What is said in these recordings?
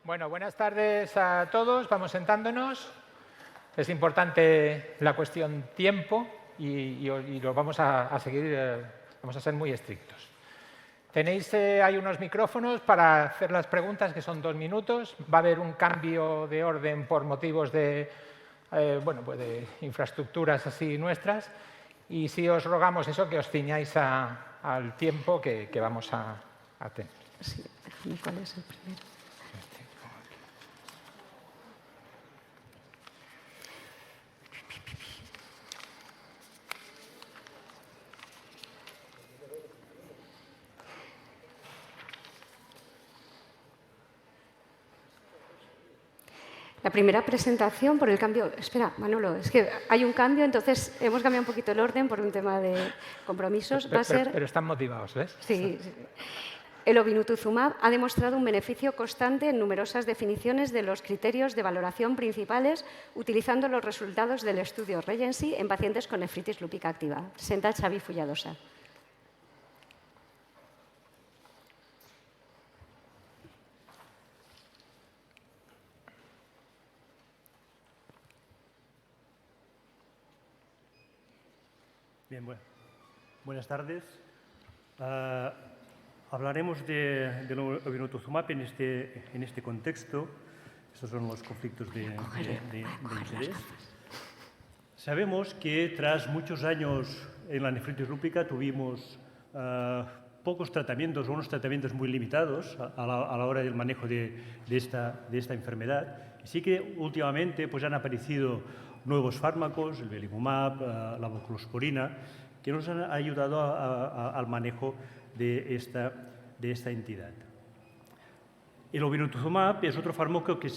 Bueno, buenas tardes a todos. Vamos sentándonos. Es importante la cuestión tiempo y lo vamos a seguir, vamos a ser muy estrictos. Tenéis ahí unos micrófonos para hacer las preguntas, que son 2 minutos. Va a haber un cambio de orden por motivos de, pues de infraestructuras así nuestras. Y sí os rogamos eso, que os ciñáis al tiempo que vamos a tener. Sí, ¿cuál es el primero? La primera presentación por el cambio... Espera, Manolo, es que hay un cambio, entonces hemos cambiado un poquito el orden por un tema de compromisos. Va a ser... Pero están motivados, ¿ves? Sí. El obinutuzumab ha demostrado un beneficio constante en numerosas definiciones de los criterios de valoración principales utilizando los resultados del estudio Regency en pacientes con nefritis lúpica activa. Presenta Xavi Fulladosa. Bien, buenas tardes. Hablaremos del obinutuzumab en este contexto. Estos son los conflictos de interés. Sabemos que tras muchos años en la nefritis lúpica tuvimos pocos tratamientos o unos tratamientos muy limitados a la hora del manejo de esta enfermedad. Sí que últimamente pues, han aparecido nuevos fármacos, el belimumab, la voclosporina, que nos han ayudado al manejo de esta entidad. El obinutuzumab es otro fármaco que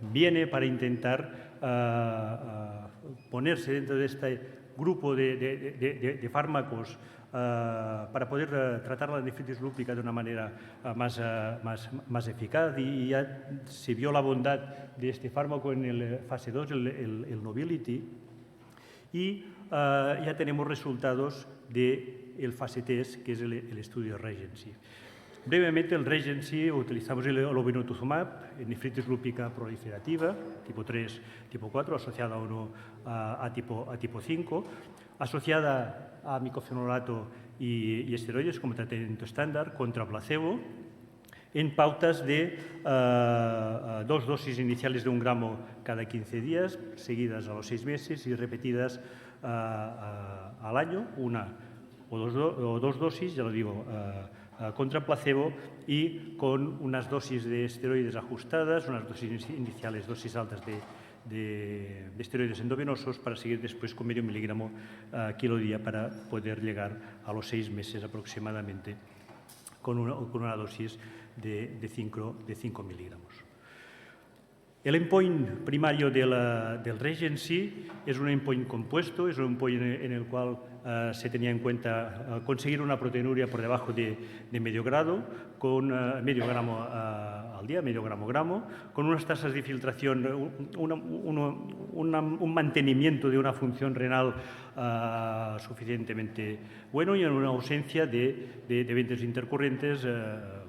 viene para intentar ponerse dentro de este grupo de fármacos para poder tratar la nefritis lúpica de una manera más eficaz, y ya se vio la bondad de este fármaco en el fase 2, el Nobility, y ya tenemos resultados del fase 3, que es el estudio Regency. Brevemente, el Regency utilizamos el obinutuzumab en nefritis lúpica proliferativa, tipo 3, tipo 4, asociada a tipo 5, asociada a micofenolato y esteroides como tratamiento estándar contra placebo, en pautas de 2 dosis iniciales de 1 gramo cada 15 días, seguidas a los 6 meses y repetidas al año, una o dos dosis, ya lo digo, contra placebo, y con unas dosis de esteroides ajustadas, unas dosis iniciales, dosis altas de esteroides endovenosos, para seguir después con medio miligramo kilo día para poder llegar a los 6 meses aproximadamente con una dosis de 5 miligramos. El endpoint primario del Regency es un endpoint compuesto, es un endpoint en el cual se tenía en cuenta conseguir una proteinuria por debajo de medio grado, con medio gramo al día, medio gramo, con unas tasas de filtración, un mantenimiento de una función renal suficientemente bueno, y en una ausencia de eventos intercurrentes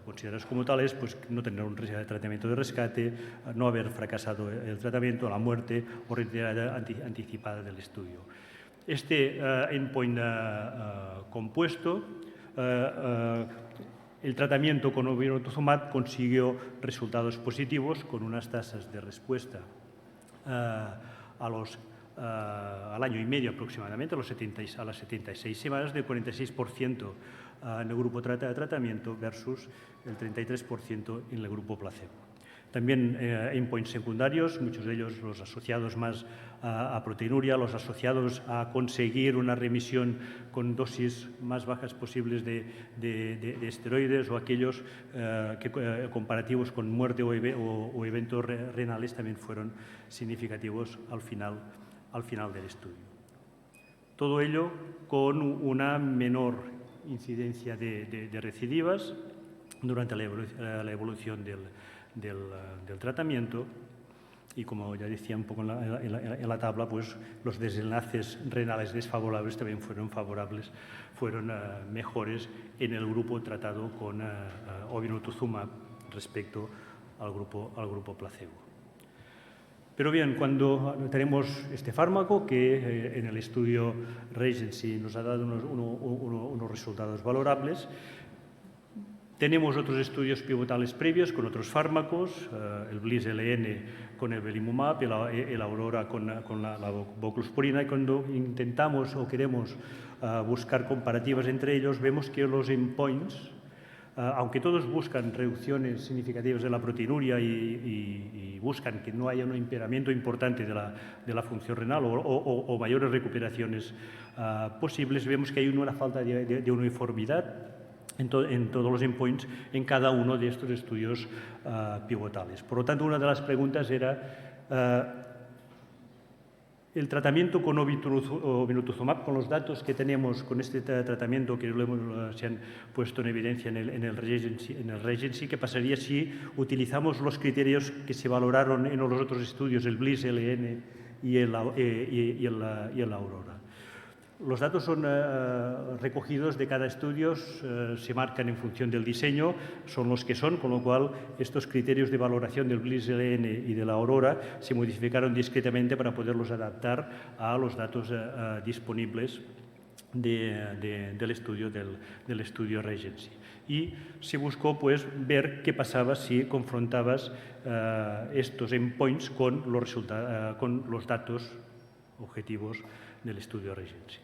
considerados como tales, pues no tener un tratamiento de rescate, no haber fracasado el tratamiento, la muerte o retirada anticipada del estudio. Este endpoint compuesto, el tratamiento con obinutuzumab consiguió resultados positivos con unas tasas de respuesta al año y medio aproximadamente, a las 76 semanas, del 46% en el grupo de tratamiento versus el 33% en el grupo placebo. También endpoints secundarios, muchos de ellos los asociados más a proteinuria, los asociados a conseguir una remisión con dosis más bajas posibles de esteroides, o aquellos comparativos con muerte o eventos renales también fueron significativos al final del estudio. Todo ello con una menor incidencia de recidivas durante la evolución del tratamiento, y como ya decía un poco en la tabla, pues los desenlaces renales desfavorables también fueron mejores en el grupo tratado con obinutuzumab respecto al grupo placebo. Pero bien, cuando tenemos este fármaco que en el estudio Regency nos ha dado unos resultados valorables, tenemos otros estudios pivotales previos con otros fármacos, el BLIS-LN con el belimumab, el Aurora con la voclosporina, y cuando intentamos o queremos buscar comparativas entre ellos, vemos que los endpoints, aunque todos buscan reducciones significativas de la proteinuria y buscan que no haya un empeoramiento importante de la función renal o mayores recuperaciones posibles, vemos que hay una falta de uniformidad en todos los endpoints en cada uno de estos estudios pivotales. Por lo tanto, una de las preguntas era el tratamiento con obinutuzumab, con los datos que tenemos con este tratamiento que se han puesto en evidencia en el Regency, ¿qué pasaría si utilizamos los criterios que se valoraron en los otros estudios, el BLIS-LN y el Aurora? Los datos son recogidos de cada estudio, se marcan en función del diseño, son los que son, con lo cual estos criterios de valoración del BLIS-LN y de la Aurora se modificaron discretamente para poderlos adaptar a los datos disponibles del estudio Regency. Y se buscó pues, ver qué pasaba si confrontabas estos endpoints con los datos objetivos del estudio Regency.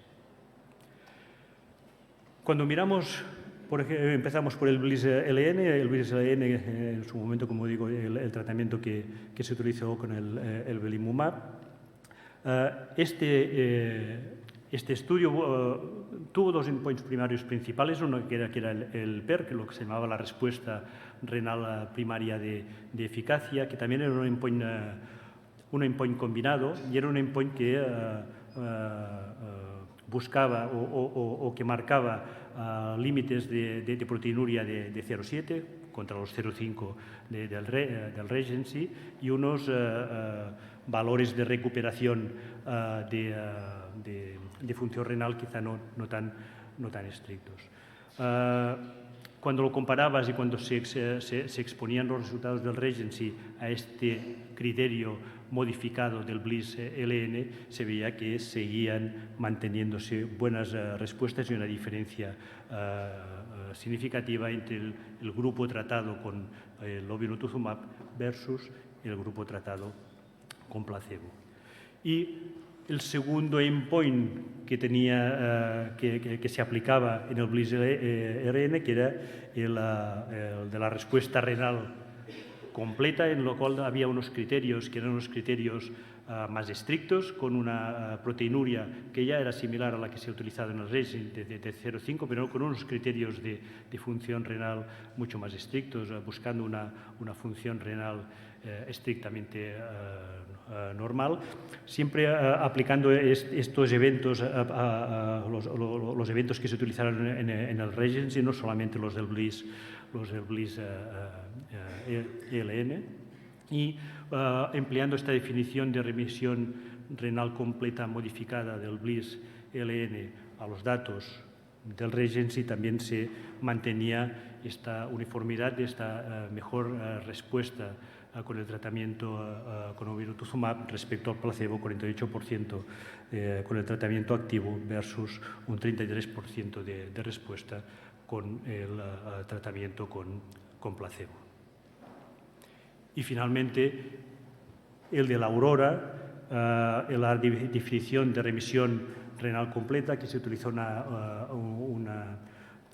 Cuando miramos, empezamos por el BLIS-LN, en su momento, como digo, el tratamiento que se utilizó con el belimumab. Este estudio tuvo dos endpoints primarios principales, uno que era el PER, que es lo que se llamaba la respuesta renal primaria de eficacia, que también era un endpoint combinado y era un endpoint que buscaba o que marcaba límites de proteinuria de 0,7 contra los 0,5 del Regency y unos valores de recuperación de función renal quizá no tan estrictos. Cuando lo comparabas y cuando se exponían los resultados del Regency a este criterio modificado del BLIS-LN, se veía que seguían manteniéndose buenas respuestas y una diferencia significativa entre el grupo tratado con el obinutuzumab versus el grupo tratado con placebo. Y el segundo endpoint que se aplicaba en el BLIS-LN, que era el de la respuesta renal completa, en lo cual había unos criterios que eran unos criterios más estrictos, con una proteinuria que ya era similar a la que se ha utilizado en el Regency de 0,5, pero con unos criterios de función renal mucho más estrictos, buscando una función renal estrictamente normal, siempre aplicando estos eventos, los eventos que se utilizaron en el Regency, no solamente los del BLIS-LN, y empleando esta definición de remisión renal completa modificada del BLIS-LN a los datos del Regency, también se mantenía esta uniformidad, esta mejor respuesta con el tratamiento con obinutuzumab respecto al placebo, 48% con el tratamiento activo versus un 33% de respuesta con el tratamiento con placebo. Y finalmente, el de la Aurora, la definición de remisión renal completa, que se utilizó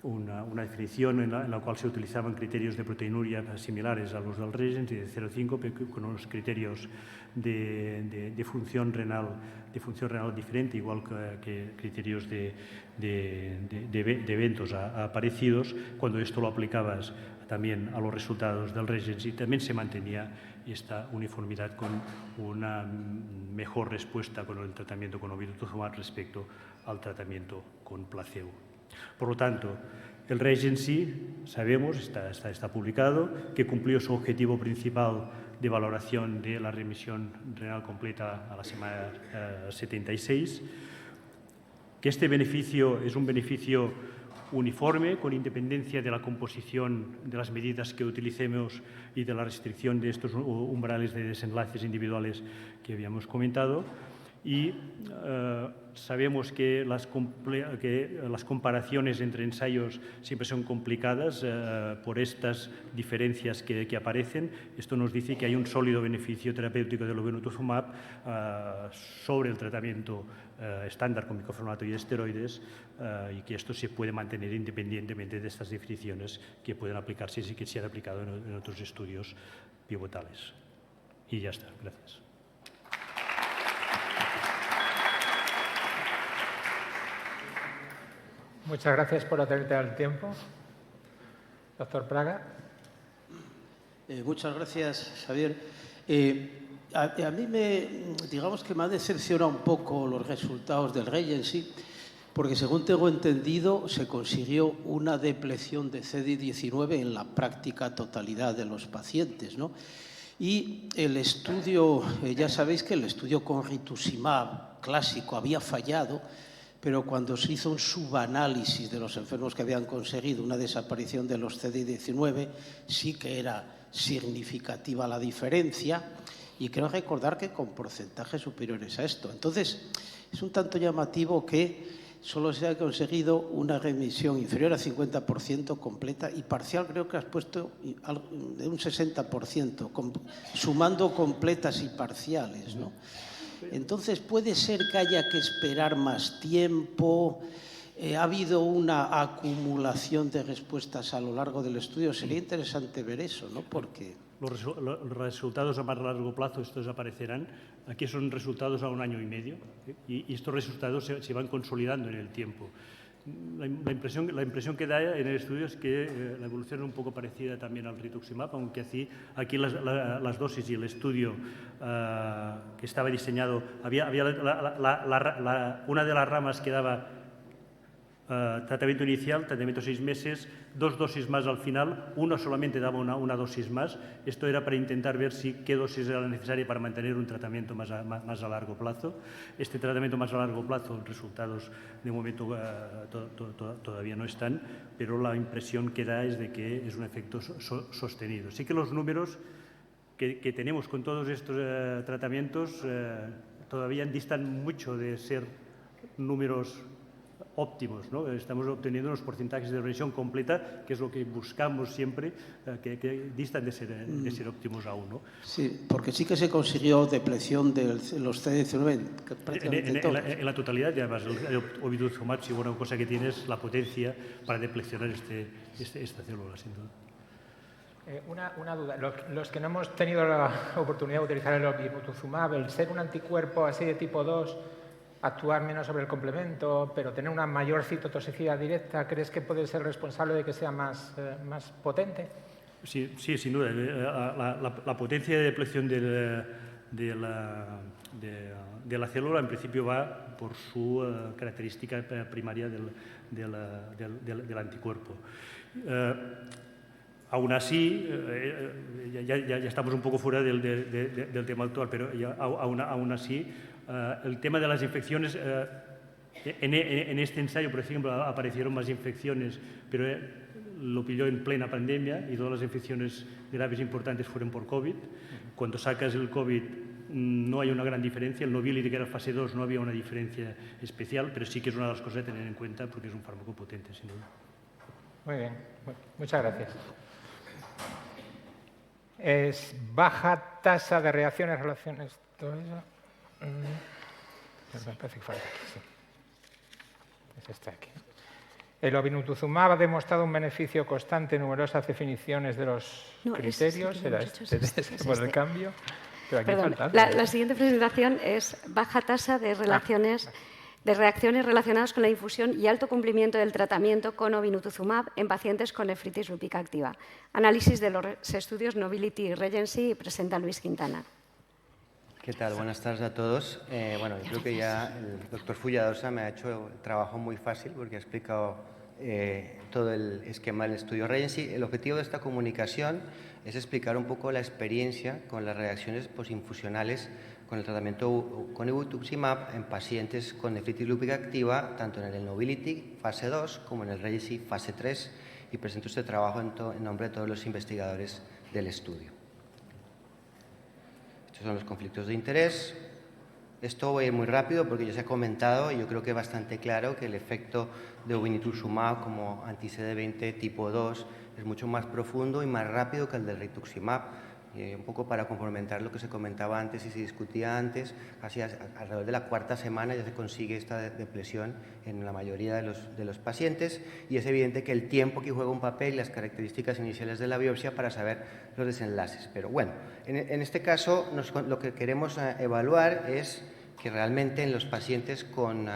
una definición en la cual se utilizaban criterios de proteinuria similares a los del Regency de 0,5, pero con unos criterios de función renal diferente, igual que criterios de eventos parecidos. Cuando esto lo aplicabas también a los resultados del Regency, también se mantenía esta uniformidad con una mejor respuesta con el tratamiento con obinutuzumab respecto al tratamiento con placebo. Por lo tanto, el Regency, sabemos, está publicado, que cumplió su objetivo principal de valoración de la remisión renal completa a la semana 76, que este beneficio es un beneficio uniforme, con independencia de la composición de las medidas que utilicemos y de la restricción de estos umbrales de desenlaces individuales que habíamos comentado. Y sabemos que las comparaciones entre ensayos siempre son complicadas por estas diferencias que aparecen. Esto nos dice que hay un sólido beneficio terapéutico del obinutuzumab sobre el tratamiento estándar con microfosfato y esteroides y que esto se puede mantener independientemente de estas definiciones que pueden aplicarse y que se han aplicado en otros estudios pivotales. Y ya está. Gracias. Muchas gracias por atenderte al tiempo. Doctor Praga. Muchas gracias, Xavier. A mí digamos que me ha decepcionado un poco los resultados del Regency, porque según tengo entendido se consiguió una depleción de CD19 en la práctica totalidad de los pacientes, ¿no? Y el estudio, ya sabéis que el estudio con rituximab clásico había fallado, pero cuando se hizo un subanálisis de los enfermos que habían conseguido una desaparición de los CD19, sí que era significativa la diferencia, y creo recordar que con porcentajes superiores a esto. Entonces, es un tanto llamativo que solo se ha conseguido una remisión inferior al 50% completa y parcial, creo que has puesto de un 60%, sumando completas y parciales, ¿no? Entonces, ¿puede ser que haya que esperar más tiempo? ¿Ha habido una acumulación de respuestas a lo largo del estudio? Sería interesante ver eso, ¿no? Porque los resultados a más largo plazo, estos aparecerán. Aquí son resultados a 1 año y medio y estos resultados se van consolidando en el tiempo. La impresión que da en el estudio es que la evolución es un poco parecida también al rituximab, aunque aquí las dosis y el estudio que estaba diseñado, una de las ramas que daba tratamiento inicial, tratamiento 6 meses, 2 dosis más al final, una solamente daba una dosis más. Esto era para intentar ver qué dosis era necesaria para mantener un tratamiento más a largo plazo. Este tratamiento más a largo plazo, los resultados de momento todavía no están, pero la impresión que da es de que es un efecto sostenido. Sí que los números que tenemos con todos estos tratamientos todavía distan mucho de ser números óptimos, ¿no? Estamos obteniendo unos porcentajes de remisión completa, que es lo que buscamos siempre, que distan de ser óptimos aún, ¿no? Sí, porque sí que se consiguió depleción de los CD19 prácticamente todos. En la totalidad, y además el obinutuzumab, si una cosa que tiene es la potencia para depleccionar esta célula, sin duda. Una duda. Los que no hemos tenido la oportunidad de utilizar el obinutuzumab, el ser un anticuerpo así de tipo 2, actuar menos sobre el complemento, pero tener una mayor citotoxicidad directa, ¿crees que puede ser responsable de que sea más potente? Sí, sin duda. La potencia de deplección de la célula en principio va por su característica primaria del anticuerpo. Aún así, ya estamos un poco fuera del tema actual, pero aún así, el tema de las infecciones, en este ensayo, por ejemplo, aparecieron más infecciones, pero lo pilló en plena pandemia y todas las infecciones graves importantes fueron por COVID. Cuando sacas el COVID no hay una gran diferencia. El Nobility, que era fase 2, no había una diferencia especial, pero sí que es una de las cosas a tener en cuenta porque es un fármaco potente, sin duda. Muy bien, muchas gracias. Es baja tasa de reacciones, relaciones, todo eso. Me parece que falta aquí, sí. Es este aquí. El obinutuzumab ha demostrado un beneficio constante en numerosas definiciones de los criterios. ¿Será este por el cambio? Pero aquí Perdón, falta. la siguiente presentación es baja tasa de reacciones relacionadas con la infusión y alto cumplimiento del tratamiento con obinutuzumab en pacientes con nefritis lúpica activa. Análisis de los estudios Nobility y Regency, presenta Luis Quintana. ¿Qué tal? Buenas tardes a todos. Bueno, yo creo que ya el doctor Fulladosa me ha hecho el trabajo muy fácil porque ha explicado todo el esquema del estudio Regency. El objetivo de esta comunicación es explicar un poco la experiencia con las reacciones posinfusionales con el tratamiento con evutuximab en pacientes con nefritis lúpica activa, tanto en el Nobility fase 2 como en el Regency fase 3, y presento este trabajo en nombre de todos los investigadores del estudio. Estos son los conflictos de interés. Esto voy a ir muy rápido porque ya se ha comentado y yo creo que es bastante claro que el efecto de obinutuzumab como anti-CD20 tipo 2 es mucho más profundo y más rápido que el del rituximab. Un poco para complementar lo que se comentaba antes y se discutía antes, casi alrededor de la cuarta semana ya se consigue esta depresión en la mayoría de los pacientes, y es evidente que el tiempo que juega un papel y las características iniciales de la biopsia para saber los desenlaces. Pero bueno, en este caso lo que queremos evaluar es que realmente en los pacientes con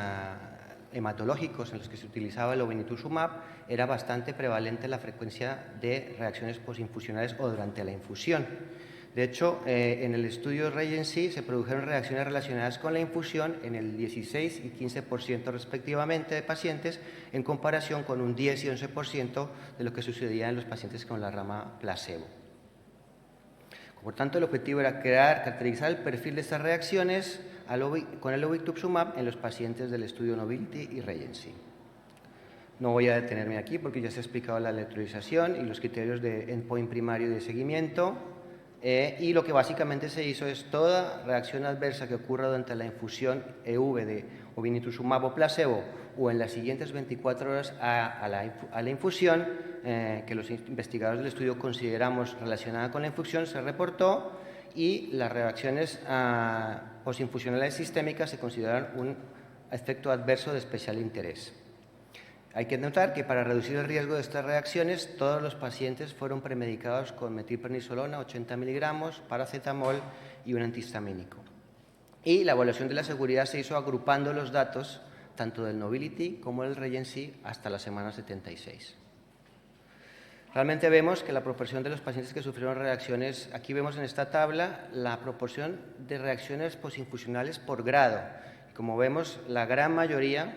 hematológicos en los que se utilizaba el obinutuzumab era bastante prevalente la frecuencia de reacciones posinfusionales o durante la infusión. De hecho, en el estudio Regency se produjeron reacciones relacionadas con la infusión en el 16 y 15% respectivamente de pacientes, en comparación con un 10 y 11% de lo que sucedía en los pacientes con la rama placebo. Por tanto, el objetivo era caracterizar el perfil de estas reacciones con el obinutuzumab en los pacientes del estudio Nobility y Regency. No voy a detenerme aquí porque ya se ha explicado la electrolización y los criterios de endpoint primario de seguimiento, y lo que básicamente se hizo es toda reacción adversa que ocurra durante la infusión EV de obinutuzumab o placebo o en las siguientes 24 horas a la infusión, que los investigadores del estudio consideramos relacionada con la infusión, se reportó, y las reacciones posinfusionales sistémicas se consideran un efecto adverso de especial interés. Hay que notar que para reducir el riesgo de estas reacciones, todos los pacientes fueron premedicados con metilprednisolona, 80 miligramos, paracetamol y un antihistamínico. Y la evaluación de la seguridad se hizo agrupando los datos tanto del Nobility como del Regency hasta la semana 76. Realmente vemos que la proporción de los pacientes que sufrieron reacciones, aquí vemos en esta tabla la proporción de reacciones posinfusionales por grado. Como vemos, la gran mayoría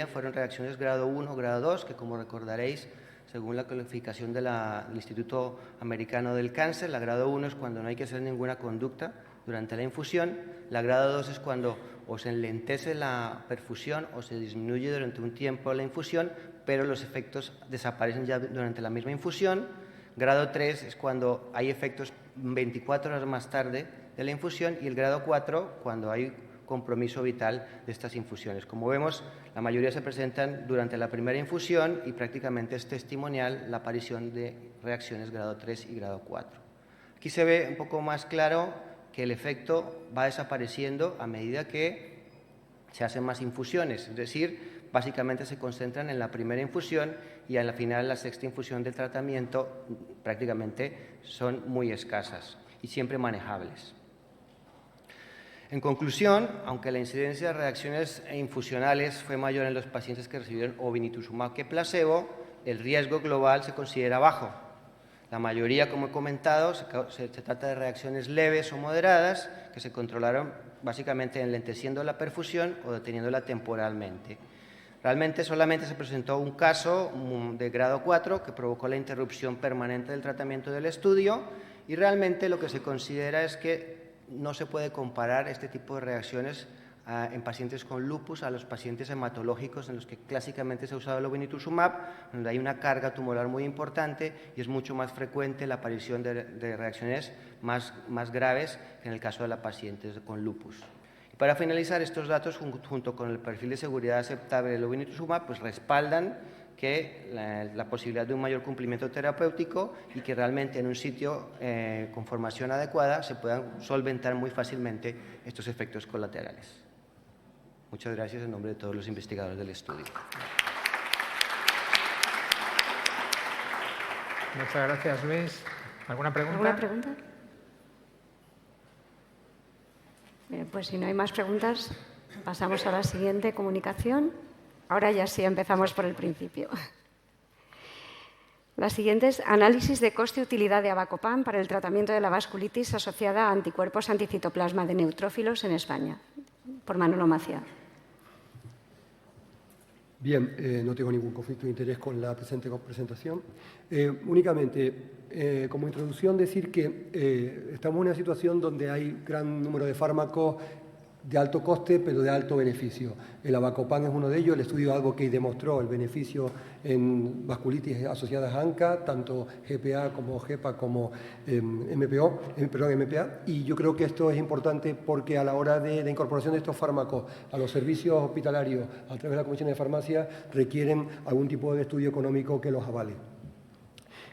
fueron reacciones grado 1 o grado 2, que como recordaréis, según la calificación del Instituto Americano del Cáncer, la grado 1 es cuando no hay que hacer ninguna conducta durante la infusión, la grado 2 es cuando o se enlentece la perfusión o se disminuye durante un tiempo la infusión, pero los efectos desaparecen ya durante la misma infusión. Grado 3 es cuando hay efectos 24 horas más tarde de la infusión, y el grado 4 cuando hay compromiso vital de estas infusiones. Como vemos, la mayoría se presentan durante la primera infusión y prácticamente es testimonial la aparición de reacciones grado 3 y grado 4. Aquí se ve un poco más claro que el efecto va desapareciendo a medida que se hacen más infusiones, es decir, básicamente se concentran en la primera infusión y al final la sexta infusión del tratamiento prácticamente son muy escasas y siempre manejables. En conclusión, aunque la incidencia de reacciones infusionales fue mayor en los pacientes que recibieron obinutuzumab que placebo, el riesgo global se considera bajo. La mayoría, como he comentado, se trata de reacciones leves o moderadas que se controlaron básicamente enlenteciendo la perfusión o deteniéndola temporalmente. Realmente solamente se presentó un caso de grado 4 que provocó la interrupción permanente del tratamiento del estudio, y realmente lo que se considera es que no se puede comparar este tipo de reacciones en pacientes con lupus a los pacientes hematológicos en los que clásicamente se ha usado el obinutuzumab, donde hay una carga tumoral muy importante y es mucho más frecuente la aparición de reacciones más graves que en el caso de los pacientes con lupus. Y para finalizar, estos datos, junto con el perfil de seguridad aceptable del obinutuzumab, pues respaldan que la posibilidad de un mayor cumplimiento terapéutico y que realmente en un sitio con formación adecuada se puedan solventar muy fácilmente estos efectos colaterales. Muchas gracias en nombre de todos los investigadores del estudio. Muchas gracias, Luis. ¿Alguna pregunta? ¿Alguna pregunta? Bien, pues si no hay más preguntas, pasamos a la siguiente comunicación. Ahora ya sí empezamos por el principio. La siguiente es análisis de coste-utilidad de Avacopan para el tratamiento de la vasculitis asociada a anticuerpos anticitoplasma de neutrófilos en España, por Manolo Maciá. Bien, no tengo ningún conflicto de interés con la presente presentación. Únicamente, como introducción, decir que estamos en una situación donde hay gran número de fármacos de alto coste, pero de alto beneficio. El Avacopan es uno de ellos. El estudio Advocate demostró el beneficio en vasculitis asociadas a ANCA, tanto GPA como GEPA como MPA. Y yo creo que esto es importante porque a la hora de la incorporación de estos fármacos a los servicios hospitalarios a través de la Comisión de Farmacia requieren algún tipo de estudio económico que los avale.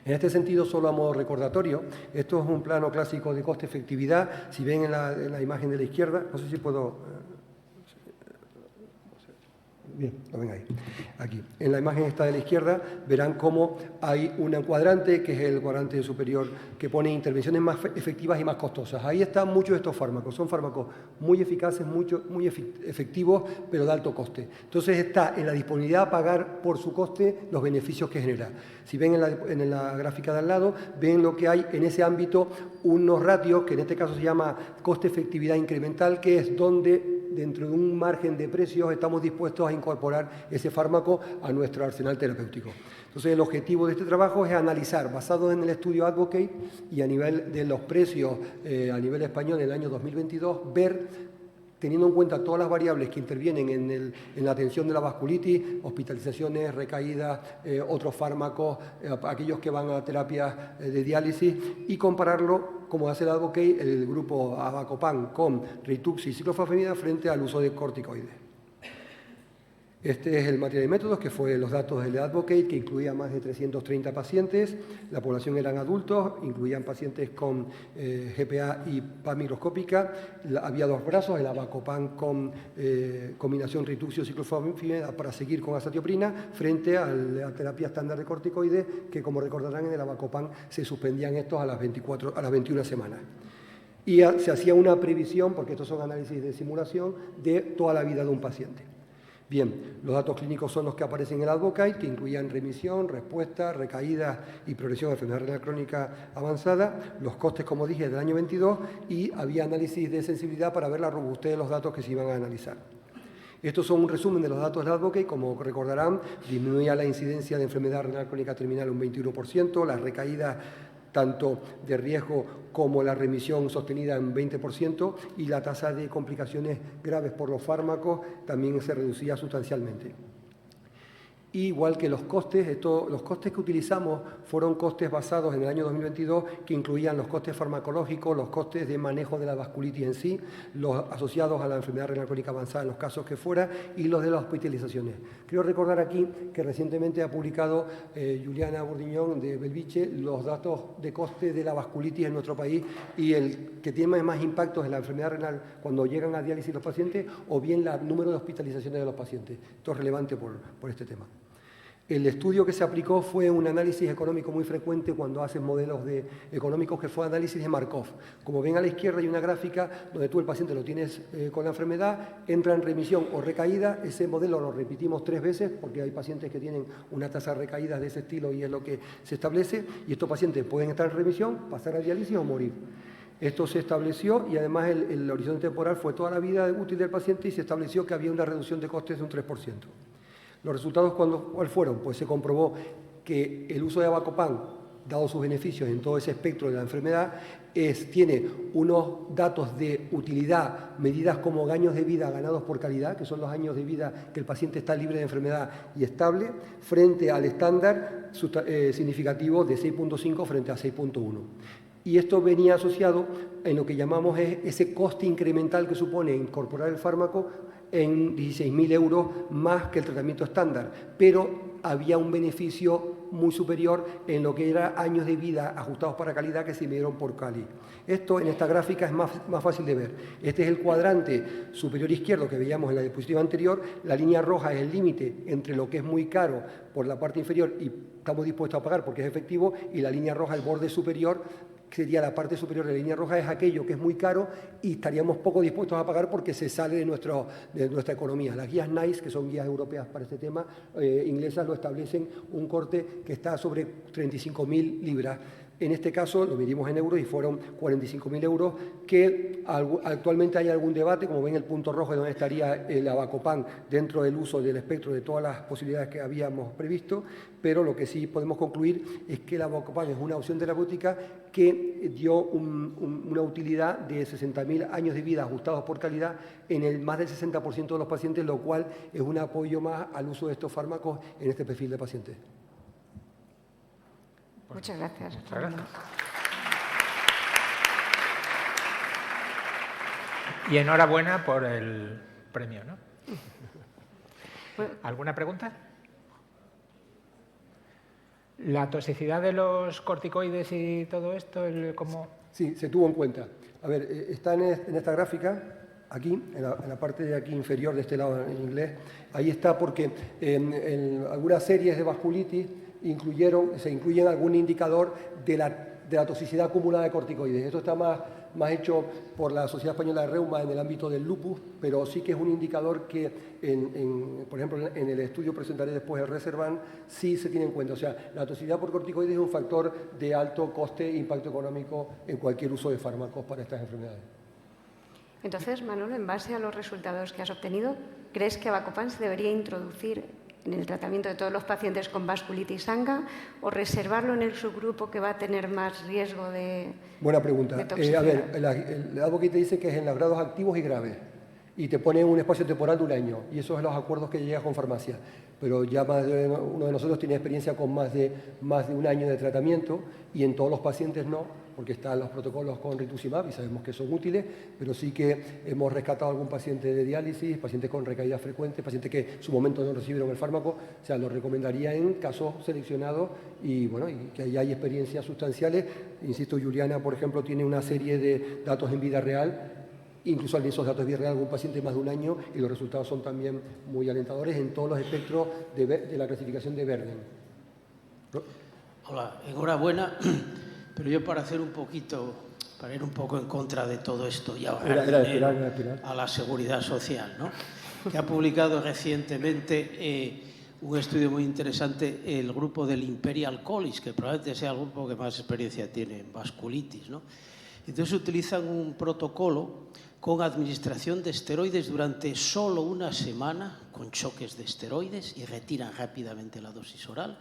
En este sentido, solo a modo recordatorio, esto es un plano clásico de coste-efectividad. Si ven en la imagen de la izquierda, no sé si puedo... Bien, lo ven ahí. Aquí. En la imagen esta de la izquierda verán cómo hay un cuadrante, que es el cuadrante superior, que pone intervenciones más efectivas y más costosas. Ahí están muchos de estos fármacos. Son fármacos muy eficaces, muy efectivos, pero de alto coste. Entonces está en la disponibilidad a pagar por su coste los beneficios que genera. Si ven en la gráfica de al lado, ven lo que hay en ese ámbito, unos ratios, que en este caso se llama coste-efectividad incremental, que es donde dentro de un margen de precios estamos dispuestos a incorporar ese fármaco a nuestro arsenal terapéutico. Entonces, el objetivo de este trabajo es analizar, basado en el estudio Advocate y a nivel de los precios a nivel español en el año 2022, ver, teniendo en cuenta todas las variables que intervienen en la atención de la vasculitis, hospitalizaciones, recaídas, otros fármacos, aquellos que van a terapias de diálisis, y compararlo, como hace el Advocate, el grupo Avacopan con Rituxi y ciclofosfamida frente al uso de corticoides. Este es el material y métodos, que fue los datos del Advocate, que incluía más de 330 pacientes. La población eran adultos, incluían pacientes con GPA y PA microscópica. Había dos brazos, el Avacopan con combinación Rituxi o ciclofosfamida para seguir con azatioprina, frente a la terapia estándar de corticoides, que, como recordarán, en el Avacopan se suspendían estos a las 21 semanas. Y se hacía una previsión, porque estos son análisis de simulación, de toda la vida de un paciente. Bien, los datos clínicos son los que aparecen en el Advocate, que incluían remisión, respuesta, recaídas y progresión de enfermedad renal crónica avanzada, los costes, como dije, del año 22, y había análisis de sensibilidad para ver la robustez de los datos que se iban a analizar. Estos son un resumen de los datos del Advocate. Como recordarán, disminuía la incidencia de enfermedad renal crónica terminal un 21%, las recaídas tanto de riesgo como la remisión sostenida en 20%, y la tasa de complicaciones graves por los fármacos también se reducía sustancialmente. Igual que los costes, los costes que utilizamos fueron costes basados en el año 2022, que incluían los costes farmacológicos, los costes de manejo de la vasculitis en sí, los asociados a la enfermedad renal crónica avanzada en los casos que fuera, y los de las hospitalizaciones. Quiero recordar aquí que recientemente ha publicado Juliana Burdiñón de Belviche los datos de coste de la vasculitis en nuestro país, y el que tiene más impactos en la enfermedad renal cuando llegan a diálisis los pacientes, o bien el número de hospitalizaciones de los pacientes. Esto es relevante por este tema. El estudio que se aplicó fue un análisis económico muy frecuente cuando hacen modelos económicos, que fue análisis de Markov. Como ven a la izquierda hay una gráfica donde tú, el paciente, lo tienes con la enfermedad, entra en remisión o recaída. Ese modelo lo repetimos 3 veces porque hay pacientes que tienen una tasa de recaídas de ese estilo y es lo que se establece. Y estos pacientes pueden estar en remisión, pasar a diálisis o morir. Esto se estableció, y además el horizonte temporal fue toda la vida útil del paciente, y se estableció que había una reducción de costes de un 3%. ¿Los resultados cuáles fueron? Pues se comprobó que el uso de Avacopan, dado sus beneficios en todo ese espectro de la enfermedad, tiene unos datos de utilidad medidas como años de vida ganados por calidad, que son los años de vida que el paciente está libre de enfermedad y estable, frente al estándar significativo de 6.5 frente a 6.1. Y esto venía asociado en lo que llamamos ese coste incremental que supone incorporar el fármaco en 16.000 euros más que el tratamiento estándar, pero había un beneficio muy superior en lo que era años de vida ajustados para calidad que se midieron por Cali. Esto en esta gráfica es más fácil de ver. Este es el cuadrante superior izquierdo que veíamos en la diapositiva anterior. La línea roja es el límite entre lo que es muy caro por la parte inferior y estamos dispuestos a pagar porque es efectivo, y la línea roja, el borde superior, que sería la parte superior de la línea roja, es aquello que es muy caro y estaríamos poco dispuestos a pagar porque se sale de nuestra economía. Las guías NICE, que son guías europeas para este tema, inglesas, lo establecen un corte que está sobre 35.000 libras En este caso lo medimos en euros y fueron 45.000 euros, que actualmente hay algún debate, como ven el punto rojo de dónde estaría el Avacopan dentro del uso del espectro de todas las posibilidades que habíamos previsto, pero lo que sí podemos concluir es que el Avacopan es una opción terapéutica que dio una utilidad de 60.000 años de vida ajustados por calidad en el más del 60% de los pacientes, lo cual es un apoyo más al uso de estos fármacos en este perfil de pacientes. Muchas gracias. Muchas gracias. Y enhorabuena por el premio, ¿no? ¿Alguna pregunta? ¿La toxicidad de los corticoides y todo esto, cómo...? Sí, se tuvo en cuenta. A ver, está en esta gráfica, aquí, en la parte de aquí inferior de este lado en inglés, ahí está porque en algunas series de vasculitis se incluyen algún indicador de la toxicidad acumulada de corticoides. Esto está más hecho por la Sociedad Española de Reuma en el ámbito del lupus, pero sí que es un indicador que, por ejemplo, en el estudio presentaré después el Reservan, sí se tiene en cuenta. O sea, la toxicidad por corticoides es un factor de alto coste e impacto económico en cualquier uso de fármacos para estas enfermedades. Entonces, Manolo, en base a los resultados que has obtenido, ¿crees que Avacopan se debería introducir en el tratamiento de todos los pacientes con vasculitis anga o reservarlo en el subgrupo que va a tener más riesgo de Buena pregunta. toxicidad? A ver, el advocate te dice que es en los grados activos y graves y te pone un espacio temporal de 1 año y esos son los acuerdos que llegas con farmacia. Pero ya uno de nosotros tiene experiencia con más de 1 año de tratamiento y en todos los pacientes no, porque están los protocolos con rituximab y sabemos que son útiles, pero sí que hemos rescatado a algún paciente de diálisis, pacientes con recaídas frecuentes, pacientes que en su momento no recibieron el fármaco, o sea, lo recomendaría en casos seleccionados y, bueno, y que ahí hay experiencias sustanciales. Insisto, Juliana, por ejemplo, tiene una serie de datos en vida real, incluso en esos datos de vida real, algún paciente más de 1 año, y los resultados son también muy alentadores en todos los espectros de la clasificación de Verden. ¿No? Hola, enhorabuena. Pero yo para ir un poco en contra de todo esto y ahorrar dinero a la seguridad social, ¿no? Que ha publicado recientemente un estudio muy interesante el grupo del Imperial College, que probablemente sea el grupo que más experiencia tiene en vasculitis, ¿no? Entonces utilizan un protocolo con administración de esteroides durante solo 1 semana, con choques de esteroides, y retiran rápidamente la dosis oral.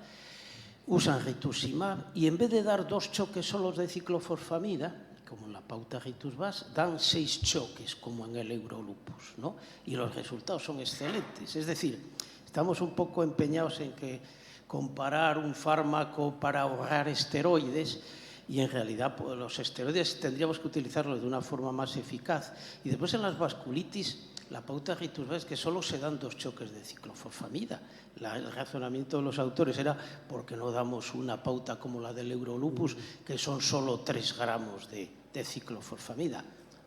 Usan rituximab y en vez de dar 2 choques solos de ciclofosfamida, como en la pauta Ritus-Vas, dan 6 choques, como en el Eurolupus, ¿no? Y los resultados son excelentes. Es decir, estamos un poco empeñados en que comparar un fármaco para ahorrar esteroides y en realidad pues, los esteroides tendríamos que utilizarlos de una forma más eficaz. Y después en las vasculitis, la pauta Ritus-Vas es que solo se dan 2 choques de ciclofosfamida. El razonamiento de los autores era ¿por qué no damos una pauta como la del Eurolupus, que son solo 3 gramos de ciclofosfamida?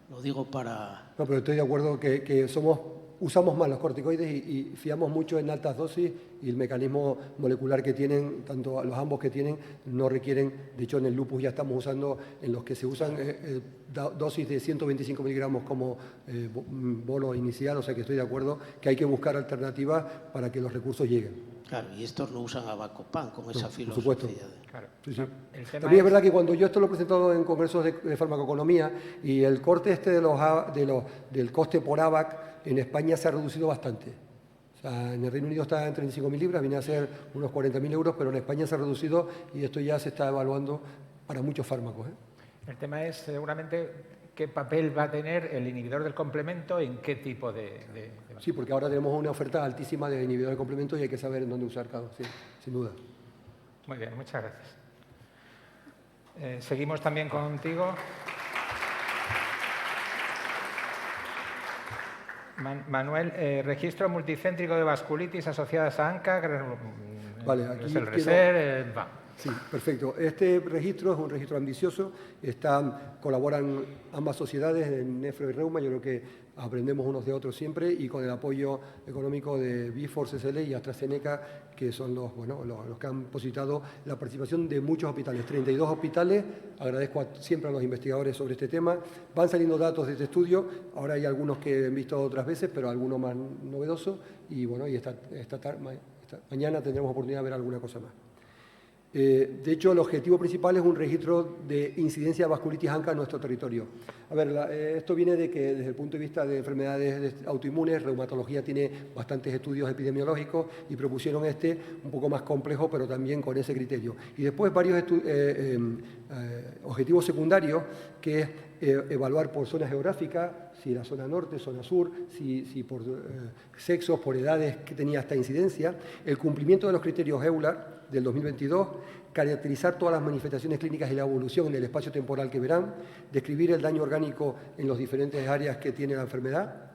Lo digo para... No, pero estoy de acuerdo que usamos más los corticoides y fiamos mucho en altas dosis y el mecanismo molecular que tienen, tanto los ambos que tienen, no requieren, de hecho en el lupus ya estamos usando, en los que se usan dosis de 125 miligramos como bono inicial, o sea que estoy de acuerdo que hay que buscar alternativas para que los recursos lleguen. Claro, y estos no usan Avacopan con esa filosofía. Por supuesto. Claro. Sí, sí. También es verdad que cuando yo esto lo he presentado en congresos de farmacoeconomía y el corte del coste por AVAC en España se ha reducido bastante. O sea, en el Reino Unido está en 35.000 libras, viene a ser unos 40.000 euros, pero en España se ha reducido y esto ya se está evaluando para muchos fármacos. El tema es seguramente qué papel va a tener el inhibidor del complemento en qué tipo de... Sí, porque ahora tenemos una oferta altísima de inhibidor del complemento y hay que saber en dónde usar cada uno, sí, sin duda. Muy bien, muchas gracias. Seguimos también contigo. Manuel, registro multicéntrico de vasculitis asociadas a ANCA, vale, aquí es el RESER, Sí, perfecto. Este registro es un registro ambicioso, colaboran ambas sociedades, en Nefro y Reuma, yo creo que aprendemos unos de otros siempre, y con el apoyo económico de Vifor, CSL y AstraZeneca, que son los que han posibilitado la participación de muchos hospitales, 32 hospitales. Agradezco siempre a los investigadores sobre este tema. Van saliendo datos de este estudio, ahora hay algunos que he visto otras veces, pero algunos más novedosos, y bueno, y mañana tendremos oportunidad de ver alguna cosa más. De hecho, el objetivo principal es un registro de incidencia de vasculitis ANCA en nuestro territorio. A ver, esto viene de que desde el punto de vista de enfermedades autoinmunes, reumatología tiene bastantes estudios epidemiológicos y propusieron un poco más complejo, pero también con ese criterio. Y después varios objetivos secundarios, que es evaluar por zona geográfica, si la zona norte, zona sur, si por sexos, por edades que tenía esta incidencia, el cumplimiento de los criterios EULAR del 2022, caracterizar todas las manifestaciones clínicas y la evolución en el espacio temporal que verán, describir el daño orgánico en las diferentes áreas que tiene la enfermedad,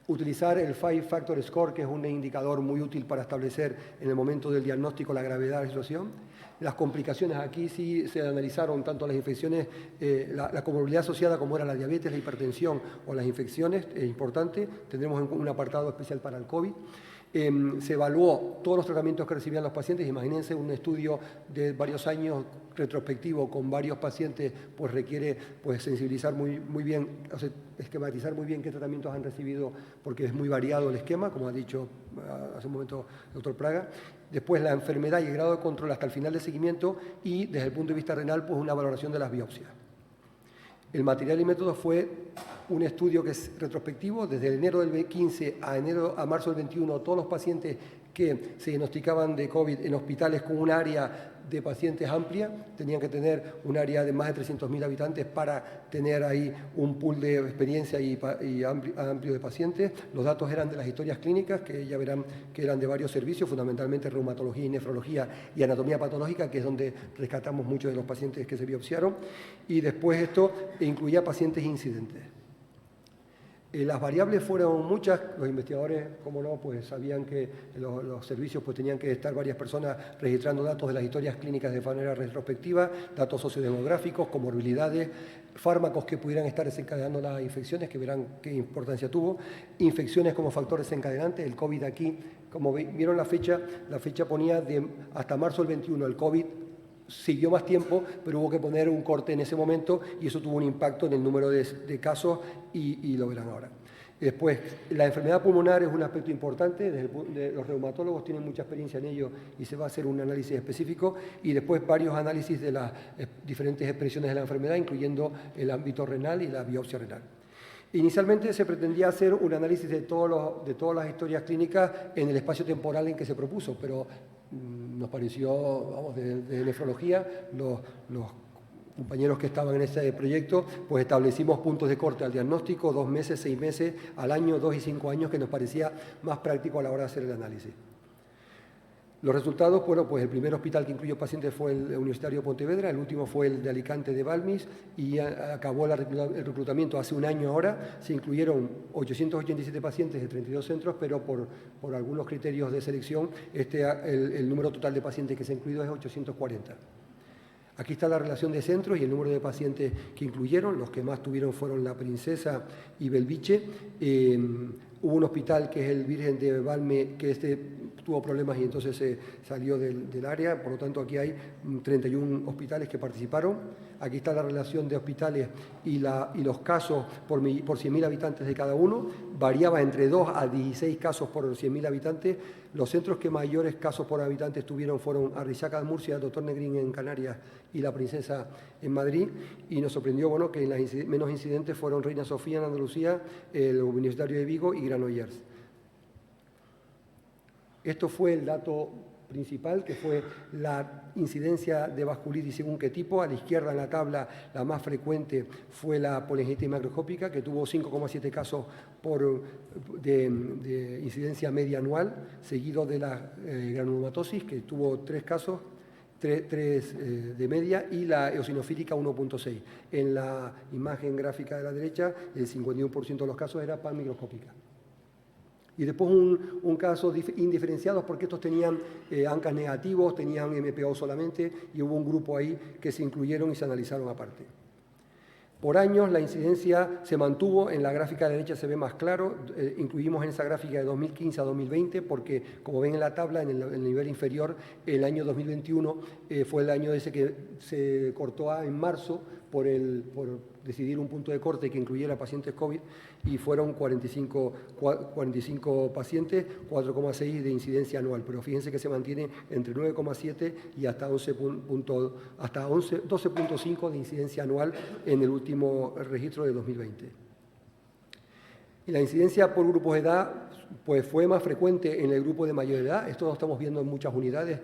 utilizar el Five Factor Score, que es un indicador muy útil para establecer en el momento del diagnóstico la gravedad de la situación. Las complicaciones, aquí sí se analizaron tanto las infecciones, la comorbilidad asociada como era la diabetes, la hipertensión o las infecciones, es importante, tendremos un apartado especial para el COVID. Se evaluó todos los tratamientos que recibían los pacientes. Imagínense un estudio de varios años retrospectivo con varios pacientes, pues requiere sensibilizar muy bien, o sea, esquematizar muy bien qué tratamientos han recibido, porque es muy variado el esquema, como ha dicho hace un momento el doctor Praga. Después la enfermedad y el grado de control hasta el final del seguimiento, y desde el punto de vista renal, pues una valoración de las biopsias. El material y método fue un estudio que es retrospectivo, desde enero del 15 a marzo del 21, todos los pacientes que se diagnosticaban de COVID en hospitales con un área de pacientes amplia, tenían que tener un área de más de 300.000 habitantes para tener ahí un pool de experiencia y amplio de pacientes. Los datos eran de las historias clínicas, que ya verán que eran de varios servicios, fundamentalmente reumatología y nefrología y anatomía patológica, que es donde rescatamos muchos de los pacientes que se biopsiaron, y después esto incluía pacientes incidentes. Las variables fueron muchas. Los investigadores, como no, pues sabían que los servicios pues tenían que estar varias personas registrando datos de las historias clínicas de manera retrospectiva, datos sociodemográficos, comorbilidades, fármacos que pudieran estar desencadenando las infecciones, que verán qué importancia tuvo, infecciones como factor desencadenante. El COVID aquí, como vieron la fecha ponía hasta marzo del 21, el COVID siguió más tiempo, pero hubo que poner un corte en ese momento y eso tuvo un impacto en el número de casos y lo verán ahora. Después, la enfermedad pulmonar es un aspecto importante, los reumatólogos tienen mucha experiencia en ello y se va a hacer un análisis específico, y después varios análisis de las diferentes expresiones de la enfermedad, incluyendo el ámbito renal y la biopsia renal. Inicialmente se pretendía hacer un análisis de todas las historias clínicas en el espacio temporal en que se propuso, pero nos pareció, de nefrología, los compañeros que estaban en ese proyecto, pues establecimos puntos de corte al diagnóstico, 2 meses, 6 meses, al año, 2 y 5 años, que nos parecía más práctico a la hora de hacer el análisis. Los resultados, bueno, pues el primer hospital que incluyó pacientes fue el Universitario de Pontevedra, el último fue el de Alicante de Balmis, y acabó el reclutamiento hace un año ahora. Se incluyeron 887 pacientes de 32 centros, pero por algunos criterios de selección, el número total de pacientes que se ha incluido es 840. Aquí está la relación de centros y el número de pacientes que incluyeron. Los que más tuvieron fueron La Princesa y Belviche. Hubo un hospital que es el Virgen de Valme, que tuvo problemas y entonces se salió del área. Por lo tanto, aquí hay 31 hospitales que participaron. Aquí está la relación de hospitales y los casos por 100.000 habitantes de cada uno. Variaba entre 2 a 16 casos por 100.000 habitantes. Los centros que mayores casos por habitantes tuvieron fueron Arrixaca de Murcia, Doctor Negrín en Canarias y La Princesa en Madrid. Y nos sorprendió, bueno, que las menos incidentes fueron Reina Sofía en Andalucía, el Universitario de Vigo y Granollers. Esto fue el dato principal, que fue la incidencia de vasculitis según qué tipo. A la izquierda en la tabla, la más frecuente fue la poliomielitis macroscópica, que tuvo 5,7 casos de incidencia media anual, seguido de la granulomatosis, que tuvo 3 casos, 3 de media, y la eosinofílica 1,6. En la imagen gráfica de la derecha, el 51% de los casos era panmicroscópica. Y después un caso indiferenciados, porque estos tenían ANCAs negativos, tenían MPO solamente, y hubo un grupo ahí que se incluyeron y se analizaron aparte. Por años la incidencia se mantuvo, en la gráfica de la derecha se ve más claro, incluimos en esa gráfica de 2015 a 2020, porque como ven en la tabla, en el nivel inferior, el año 2021 fue el año ese que se cortó en marzo, por decidir un punto de corte que incluyera pacientes COVID y fueron 45 pacientes, 4,6 de incidencia anual, pero fíjense que se mantiene entre 9,7 y hasta 12,5 de incidencia anual en el último registro de 2020. Y la incidencia por grupos de edad pues fue más frecuente en el grupo de mayor edad. Esto lo estamos viendo en muchas unidades,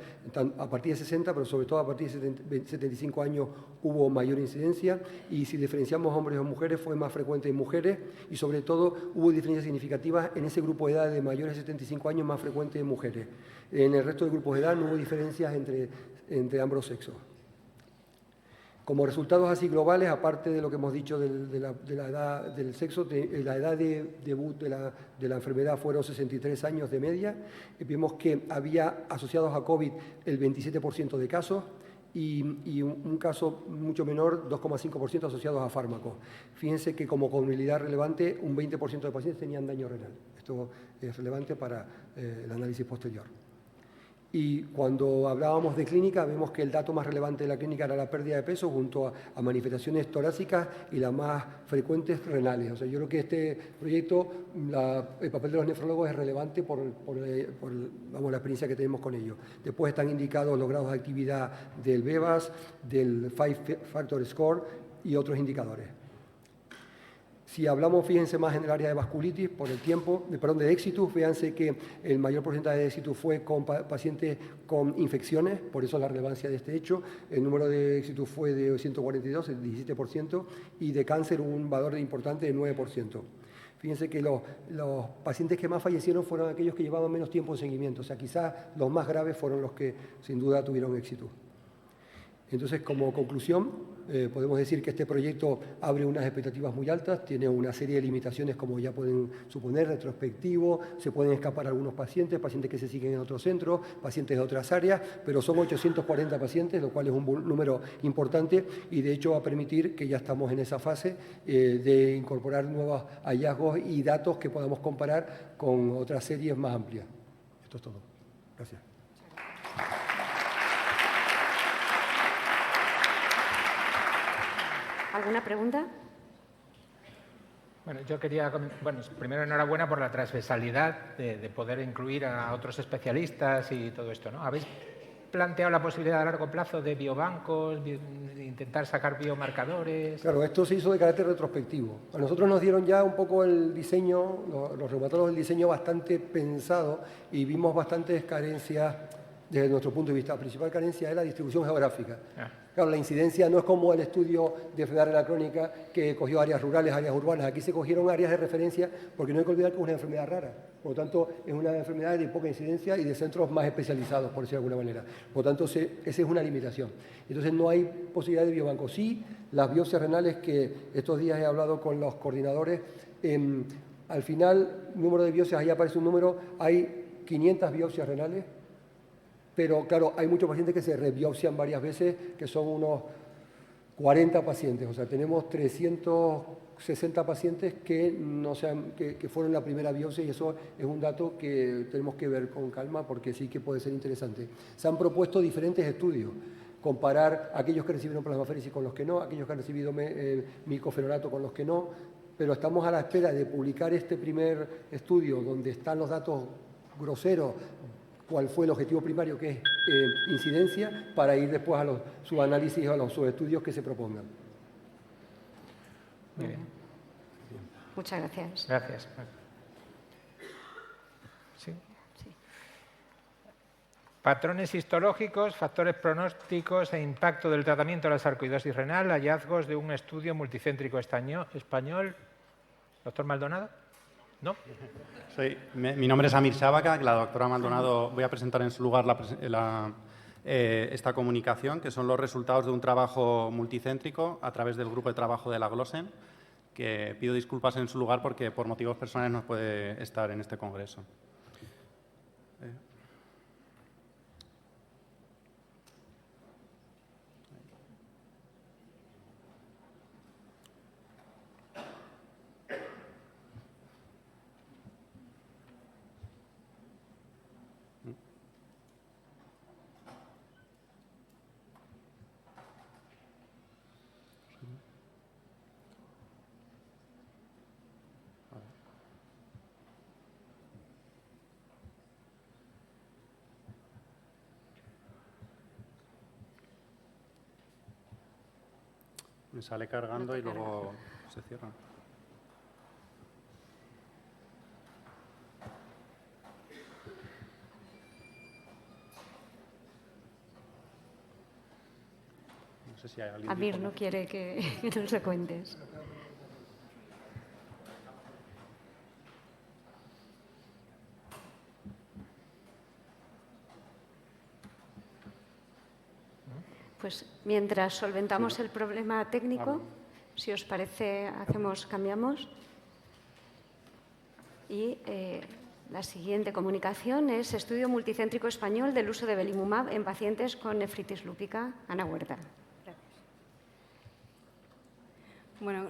a partir de 60, pero sobre todo a partir de 75 años hubo mayor incidencia. Y si diferenciamos hombres o mujeres, fue más frecuente en mujeres y sobre todo hubo diferencias significativas en ese grupo de edad de mayores de 75 años, más frecuente en mujeres. En el resto de grupos de edad no hubo diferencias entre ambos sexos. Como resultados así globales, aparte de lo que hemos dicho de la edad del sexo, la edad de debut de la enfermedad fueron 63 años de media. Vimos que había asociados a COVID el 27% de casos y un caso mucho menor, 2,5% asociados a fármacos. Fíjense que como comorbilidad relevante, un 20% de pacientes tenían daño renal. Esto es relevante para el análisis posterior. Y cuando hablábamos de clínica, vemos que el dato más relevante de la clínica era la pérdida de peso junto a manifestaciones torácicas y las más frecuentes renales. O sea, yo creo que este proyecto, el papel de los nefrólogos es relevante por la experiencia que tenemos con ellos. Después están indicados los grados de actividad del BEVAS, del Five Factor Score y otros indicadores. Si hablamos, fíjense más en el área de vasculitis, por el tiempo, de éxitus, fíjense que el mayor porcentaje de éxitus fue con pacientes con infecciones, por eso la relevancia de este hecho. El número de éxitus fue de 142, el 17%, y de cáncer un valor importante de 9%. Fíjense que los pacientes que más fallecieron fueron aquellos que llevaban menos tiempo en seguimiento, o sea, quizás los más graves fueron los que sin duda tuvieron éxito. Entonces, como conclusión, podemos decir que este proyecto abre unas expectativas muy altas, tiene una serie de limitaciones, como ya pueden suponer, retrospectivo, se pueden escapar algunos pacientes que se siguen en otros centros, pacientes de otras áreas, pero son 840 pacientes, lo cual es un número importante y de hecho va a permitir que ya estamos en esa fase de incorporar nuevos hallazgos y datos que podamos comparar con otras series más amplias. Esto es todo. Gracias. ¿Alguna pregunta? Bueno, yo quería, primero enhorabuena por la transversalidad de poder incluir a otros especialistas y todo esto, ¿no? ¿Habéis planteado la posibilidad a largo plazo de biobancos, de intentar sacar biomarcadores? Claro, esto se hizo de carácter retrospectivo. A nosotros nos dieron ya un poco el diseño, los reumatólogos, el diseño bastante pensado y vimos bastantes carencias desde nuestro punto de vista. La principal carencia es la distribución geográfica. Claro, la incidencia no es como el estudio de enfermedad renal crónica que cogió áreas rurales, áreas urbanas. Aquí se cogieron áreas de referencia porque no hay que olvidar que es una enfermedad rara. Por lo tanto, es una enfermedad de poca incidencia y de centros más especializados, por decirlo de alguna manera. Por lo tanto, esa es una limitación. Entonces, no hay posibilidad de biobanco. Sí, las biopsias renales que estos días he hablado con los coordinadores, al final, número de biopsias, ahí aparece un número, hay 500 biopsias renales. Pero, claro, hay muchos pacientes que se rebiopsian varias veces, que son unos 40 pacientes. O sea, tenemos 360 pacientes que fueron la primera biopsia y eso es un dato que tenemos que ver con calma porque sí que puede ser interesante. Se han propuesto diferentes estudios, comparar aquellos que recibieron plasmaféresis con los que no, aquellos que han recibido micofenorato con los que no, pero estamos a la espera de publicar este primer estudio donde están los datos groseros, cuál fue el objetivo primario, que es incidencia, para ir después a los subanálisis o a los subestudios que se propongan. Muy bien. Muchas gracias. Gracias. ¿Sí? Sí. Patrones histológicos, factores pronósticos e impacto del tratamiento de la sarcoidosis renal, hallazgos de un estudio multicéntrico español. Doctor Maldonado. ¿No? Mi nombre es Amir Sábaca, la doctora Maldonado voy a presentar en su lugar esta comunicación, que son los resultados de un trabajo multicéntrico a través del grupo de trabajo de la Glossen, que pido disculpas en su lugar porque por motivos personales no puede estar en este congreso. Me sale cargando y luego se cierra. No sé si hay alguien. Amir no quiere que nos lo cuentes. Pues mientras solventamos el problema técnico, si os parece, cambiamos. Y la siguiente comunicación es estudio multicéntrico español del uso de belimumab en pacientes con nefritis lúpica. Ana Huerta. Gracias. Bueno,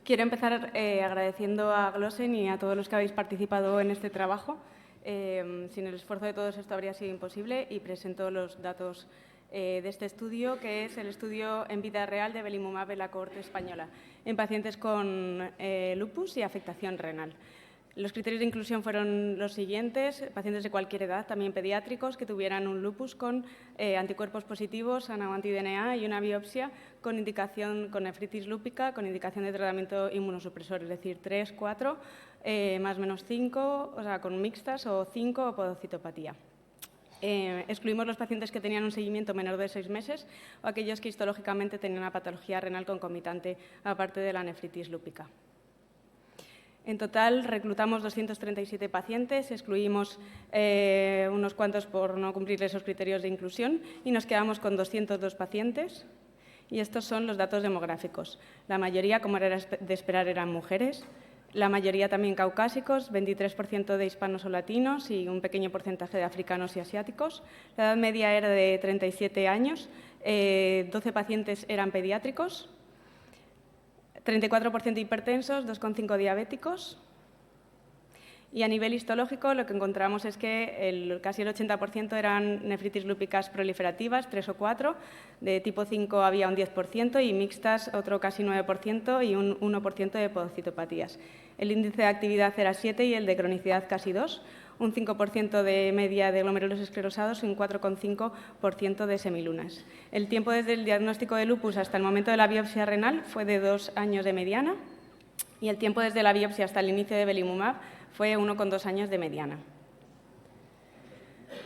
quiero empezar agradeciendo a Glossen y a todos los que habéis participado en este trabajo. Sin el esfuerzo de todos esto habría sido imposible y presento los datos de este estudio, que es el estudio en vida real de belimumab en la cohorte española en pacientes con lupus y afectación renal. Los criterios de inclusión fueron los siguientes: pacientes de cualquier edad, también pediátricos, que tuvieran un lupus con anticuerpos positivos, ANA o anti-DNA y una biopsia con indicación con nefritis lúpica, con indicación de tratamiento inmunosupresor, es decir, 3, 4, más o menos 5, o sea, con mixtas o 5 o podocitopatía. Excluimos los pacientes que tenían un seguimiento menor de 6 meses o aquellos que histológicamente tenían una patología renal concomitante aparte de la nefritis lúpica. En total, reclutamos 237 pacientes, excluimos unos cuantos por no cumplir esos criterios de inclusión y nos quedamos con 202 pacientes. Y estos son los datos demográficos. La mayoría, como era de esperar, eran mujeres. La mayoría también caucásicos, 23% de hispanos o latinos y un pequeño porcentaje de africanos y asiáticos. La edad media era de 37 años, 12 pacientes eran pediátricos, 34% hipertensos, 2,5 diabéticos. Y a nivel histológico lo que encontramos es que casi el 80% eran nefritis lúpicas proliferativas, 3 o 4, de tipo 5 había un 10% y mixtas otro casi 9% y un 1% de podocitopatías. El índice de actividad era 7 y el de cronicidad casi 2, un 5% de media de glomérulos esclerosados y un 4,5% de semilunas. El tiempo desde el diagnóstico de lupus hasta el momento de la biopsia renal fue de 2 años de mediana y el tiempo desde la biopsia hasta el inicio de belimumab fue 1,2 años de mediana.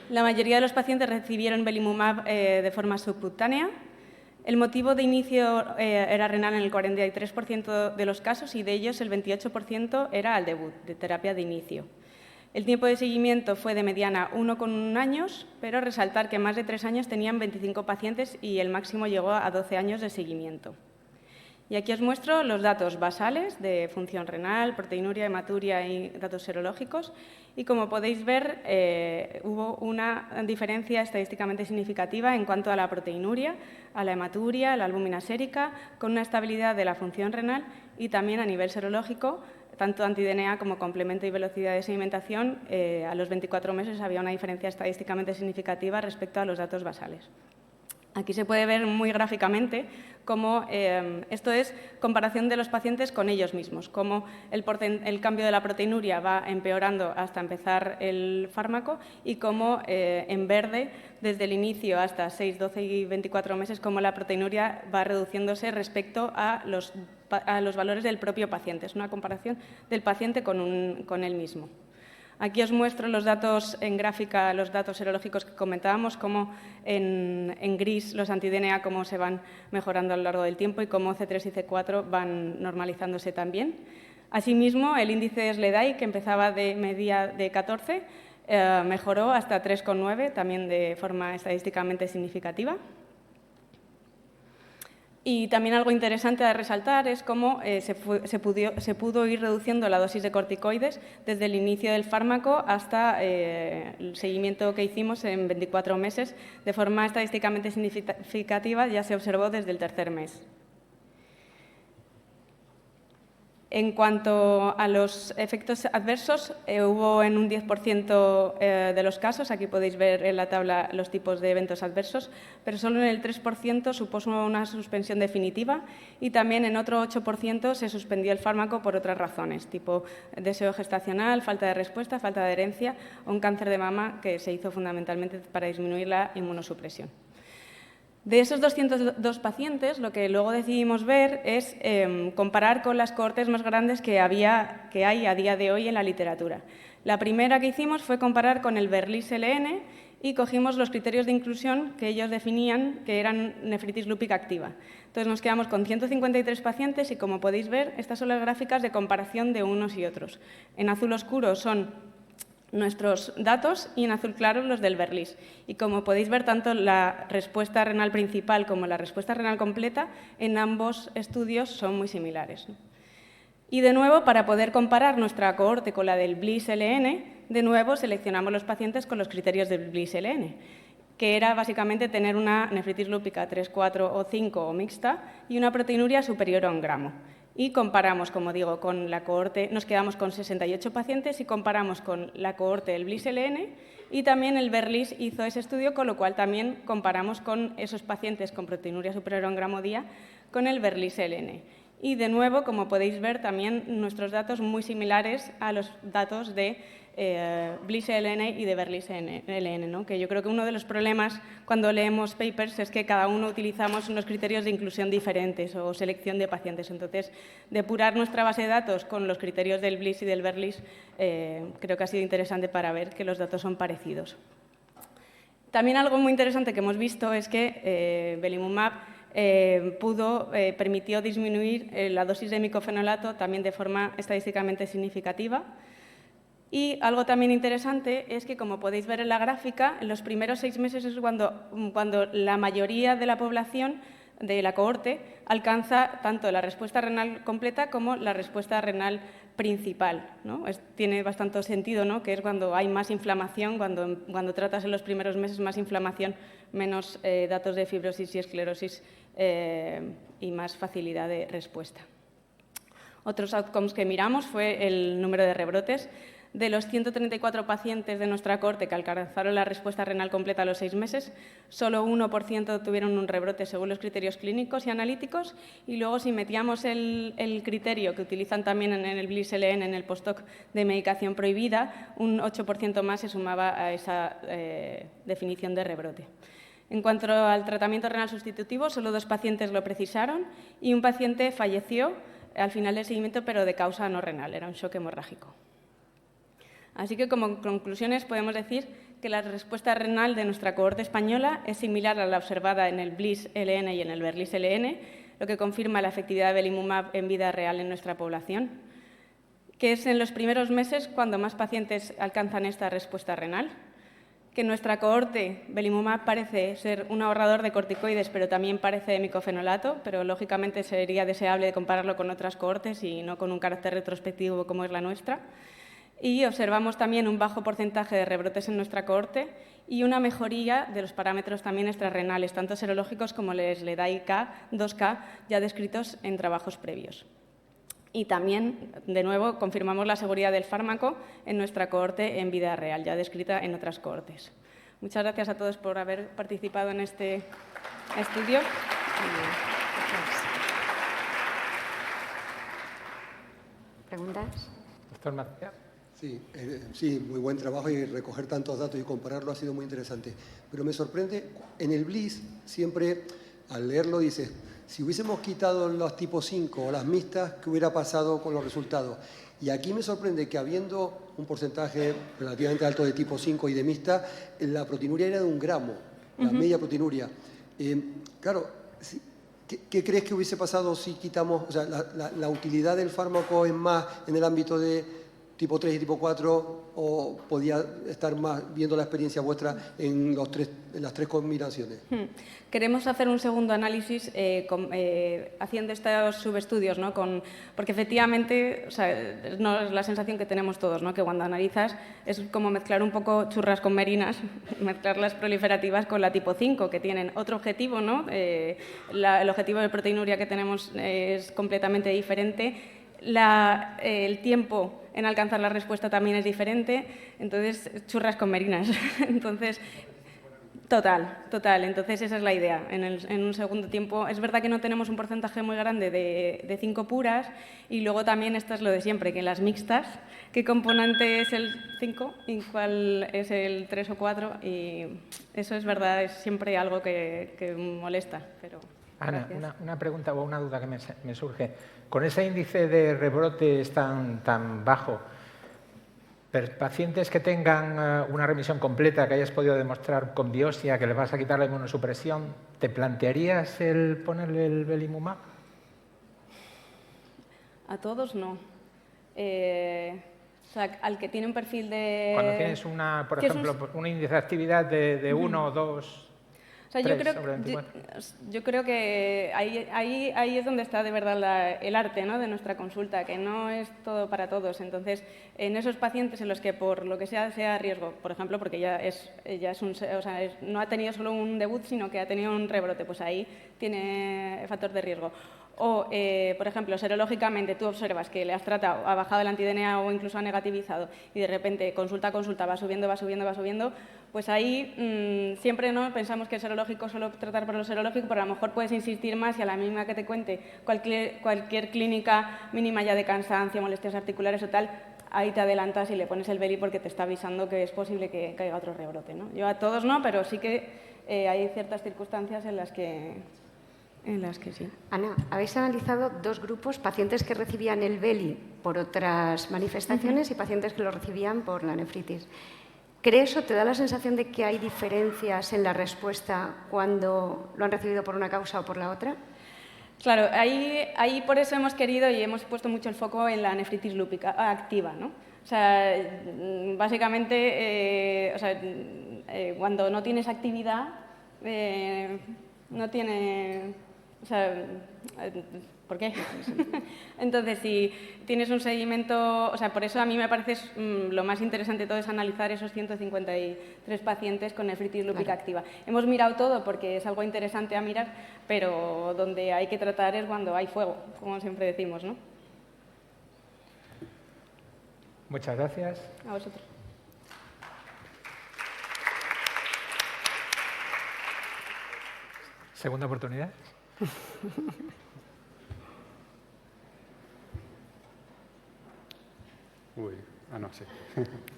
La mayoría de los pacientes recibieron belimumab de forma subcutánea. El motivo de inicio era renal en el 43% de los casos y de ellos el 28% era al debut, de terapia de inicio. El tiempo de seguimiento fue de mediana 1,1 años, pero resaltar que más de 3 años tenían 25 pacientes y el máximo llegó a 12 años de seguimiento. Y aquí os muestro los datos basales de función renal, proteinuria, hematuria y datos serológicos. Y como podéis ver, hubo una diferencia estadísticamente significativa en cuanto a la proteinuria, a la hematuria, a la albúmina sérica, con una estabilidad de la función renal y también a nivel serológico, tanto anti-DNA como complemento y velocidad de sedimentación, a los 24 meses había una diferencia estadísticamente significativa respecto a los datos basales. Aquí se puede ver muy gráficamente cómo esto es comparación de los pacientes con ellos mismos, cómo el cambio de la proteinuria va empeorando hasta empezar el fármaco y cómo en verde, desde el inicio hasta 6, 12 y 24 meses, cómo la proteinuria va reduciéndose respecto a los valores del propio paciente. Es una comparación del paciente con él mismo. Aquí os muestro los datos en gráfica, los datos serológicos que comentábamos, cómo en gris los anti-DNA cómo se van mejorando a lo largo del tiempo y cómo C3 y C4 van normalizándose también. Asimismo, el índice de SLEDAI, que empezaba de media de 14, mejoró hasta 3,9, también de forma estadísticamente significativa. Y también algo interesante a resaltar es cómo se pudo ir reduciendo la dosis de corticoides desde el inicio del fármaco hasta el seguimiento que hicimos en 24 meses. De forma estadísticamente significativa ya se observó desde el 3er mes. En cuanto a los efectos adversos, hubo en un 10% de los casos, aquí podéis ver en la tabla los tipos de eventos adversos, pero solo en el 3% supuso una suspensión definitiva y también en otro 8% se suspendió el fármaco por otras razones, tipo deseo gestacional, falta de respuesta, falta de adherencia o un cáncer de mama que se hizo fundamentalmente para disminuir la inmunosupresión. De esos 202 pacientes, lo que luego decidimos ver es comparar con las cohortes más grandes que hay a día de hoy en la literatura. La primera que hicimos fue comparar con el Berlis-LN y cogimos los criterios de inclusión que ellos definían que eran nefritis lúpica activa. Entonces nos quedamos con 153 pacientes y, como podéis ver, estas son las gráficas de comparación de unos y otros. En azul oscuro son nuestros datos y en azul claro los del Berlis. Y como podéis ver, tanto la respuesta renal principal como la respuesta renal completa en ambos estudios son muy similares. Y de nuevo, para poder comparar nuestra cohorte con la del BLIS-LN, de nuevo seleccionamos los pacientes con los criterios del BLIS-LN, que era básicamente tener una nefritis lúpica 3, 4 o 5 o mixta y una proteinuria superior a 1 gramo. Y comparamos, como digo, con la cohorte, nos quedamos con 68 pacientes y comparamos con la cohorte del BLIS-LN y también el Berlis hizo ese estudio, con lo cual también comparamos con esos pacientes con proteinuria superior a 1 gramo día con el Berlis-LN. Y de nuevo, como podéis ver, también nuestros datos muy similares a los datos de BLIS-LN y de Berlis-LN, ¿no? Que yo creo que uno de los problemas cuando leemos papers es que cada uno utilizamos unos criterios de inclusión diferentes o selección de pacientes. Entonces, depurar nuestra base de datos con los criterios del BLIS y del Berlis creo que ha sido interesante para ver que los datos son parecidos. También algo muy interesante que hemos visto es que belimumab permitió disminuir la dosis de micofenolato también de forma estadísticamente significativa. Y algo también interesante es que, como podéis ver en la gráfica, en los primeros 6 meses es cuando la mayoría de la población de la cohorte alcanza tanto la respuesta renal completa como la respuesta renal principal, ¿no? Tiene bastante sentido, ¿no? Que es cuando hay más inflamación, cuando tratas en los primeros meses más inflamación, menos datos de fibrosis y esclerosis y más facilidad de respuesta. Otros outcomes que miramos fue el número de rebrotes. De los 134 pacientes de nuestra cohorte que alcanzaron la respuesta renal completa a los 6 meses, solo 1% tuvieron un rebrote según los criterios clínicos y analíticos. Y luego, si metíamos el criterio que utilizan también en el BLIS-LN, en el post-hoc de medicación prohibida, un 8% más se sumaba a esa definición de rebrote. En cuanto al tratamiento renal sustitutivo, solo 2 pacientes lo precisaron y un paciente falleció al final del seguimiento, pero de causa no renal, era un shock hemorrágico. Así que, como conclusiones, podemos decir que la respuesta renal de nuestra cohorte española es similar a la observada en el BLIS-LN y en el Berlis-LN, lo que confirma la efectividad de belimumab en vida real en nuestra población, que es en los primeros meses cuando más pacientes alcanzan esta respuesta renal, que nuestra cohorte belimumab parece ser un ahorrador de corticoides, pero también parece de micofenolato, pero lógicamente sería deseable compararlo con otras cohortes y no con un carácter retrospectivo como es la nuestra. Y observamos también un bajo porcentaje de rebrotes en nuestra cohorte y una mejoría de los parámetros también extrarrenales, tanto serológicos como el SLEDAI-K, 2K, ya descritos en trabajos previos. Y también, de nuevo, confirmamos la seguridad del fármaco en nuestra cohorte en vida real, ya descrita en otras cohortes. Muchas gracias a todos por haber participado en este estudio. ¿Preguntas? Doctor Macías. Sí, muy buen trabajo y recoger tantos datos y compararlo ha sido muy interesante. Pero me sorprende, en el BLIS siempre al leerlo dices, si hubiésemos quitado los tipo 5 o las mixtas, ¿qué hubiera pasado con los resultados? Y aquí me sorprende que habiendo un porcentaje relativamente alto de tipo 5 y de mixta, la proteinuria era de 1 gramo, la media proteinuria. Claro, ¿qué crees que hubiese pasado si quitamos, o sea, la utilidad del fármaco es más en el ámbito de tipo 3 y tipo 4, o podía estar más viendo la experiencia vuestra en las 3 combinaciones? Queremos hacer un segundo análisis haciendo estos subestudios, ¿no? Porque efectivamente, o sea, no es la sensación que tenemos todos, ¿no? Que cuando analizas es como mezclar un poco churras con merinas, mezclar las proliferativas con la tipo 5, que tienen otro objetivo, ¿no? El objetivo de proteinuria que tenemos es completamente diferente. El tiempo en alcanzar la respuesta también es diferente, entonces churras con merinas. Entonces, Total, total. Entonces, esa es la idea. En un segundo tiempo, es verdad que no tenemos un porcentaje muy grande de 5 puras y luego también esto es lo de siempre, que en las mixtas, ¿qué componente es el 5 y cuál es el 3 o 4? Y eso es verdad, es siempre algo que molesta. Pero Ana, una pregunta o una duda que me surge. Con ese índice de rebrotes tan bajo, pacientes que tengan una remisión completa, que hayas podido demostrar con biopsia que les vas a quitar la inmunosupresión, ¿te plantearías el ponerle el belimumab? A todos no. O sea, al que tiene un perfil de... Cuando tienes, por ejemplo, un índice de actividad de 1 o 2... O sea, yo creo que ahí es donde está de verdad el arte, ¿no?, de nuestra consulta, que no es todo para todos. Entonces, en esos pacientes en los que por lo que sea riesgo, por ejemplo, porque no ha tenido solo un debut, sino que ha tenido un rebrote, pues ahí tiene factor de riesgo. O, por ejemplo, serológicamente tú observas que le has tratado, ha bajado el anti-DNA o incluso ha negativizado y de repente consulta a consulta va subiendo, pues ahí siempre no pensamos que el serológico solo tratar por lo serológico, pero a lo mejor puedes insistir más y a la misma que te cuente cualquier clínica mínima ya de cansancio, molestias articulares o tal, ahí te adelantas y le pones el beli porque te está avisando que es posible que caiga otro rebrote, ¿no? Yo a todos no, pero sí que hay ciertas circunstancias en las que sí. Ana, habéis analizado 2 grupos, pacientes que recibían el beli por otras manifestaciones y pacientes que lo recibían por la nefritis. ¿Crees o te da la sensación de que hay diferencias en la respuesta cuando lo han recibido por una causa o por la otra? Claro, ahí por eso hemos querido y hemos puesto mucho el foco en la nefritis lúpica activa, ¿no? O sea, básicamente, cuando no tienes actividad, no tiene... O sea, ¿por qué? Entonces, si tienes un seguimiento... O sea, por eso a mí me parece lo más interesante de todo es analizar esos 153 pacientes con nefritis lúpica activa. Hemos mirado todo porque es algo interesante a mirar, pero donde hay que tratar es cuando hay fuego, como siempre decimos, ¿no? Muchas gracias. A vosotros. Segunda oportunidad. Sí.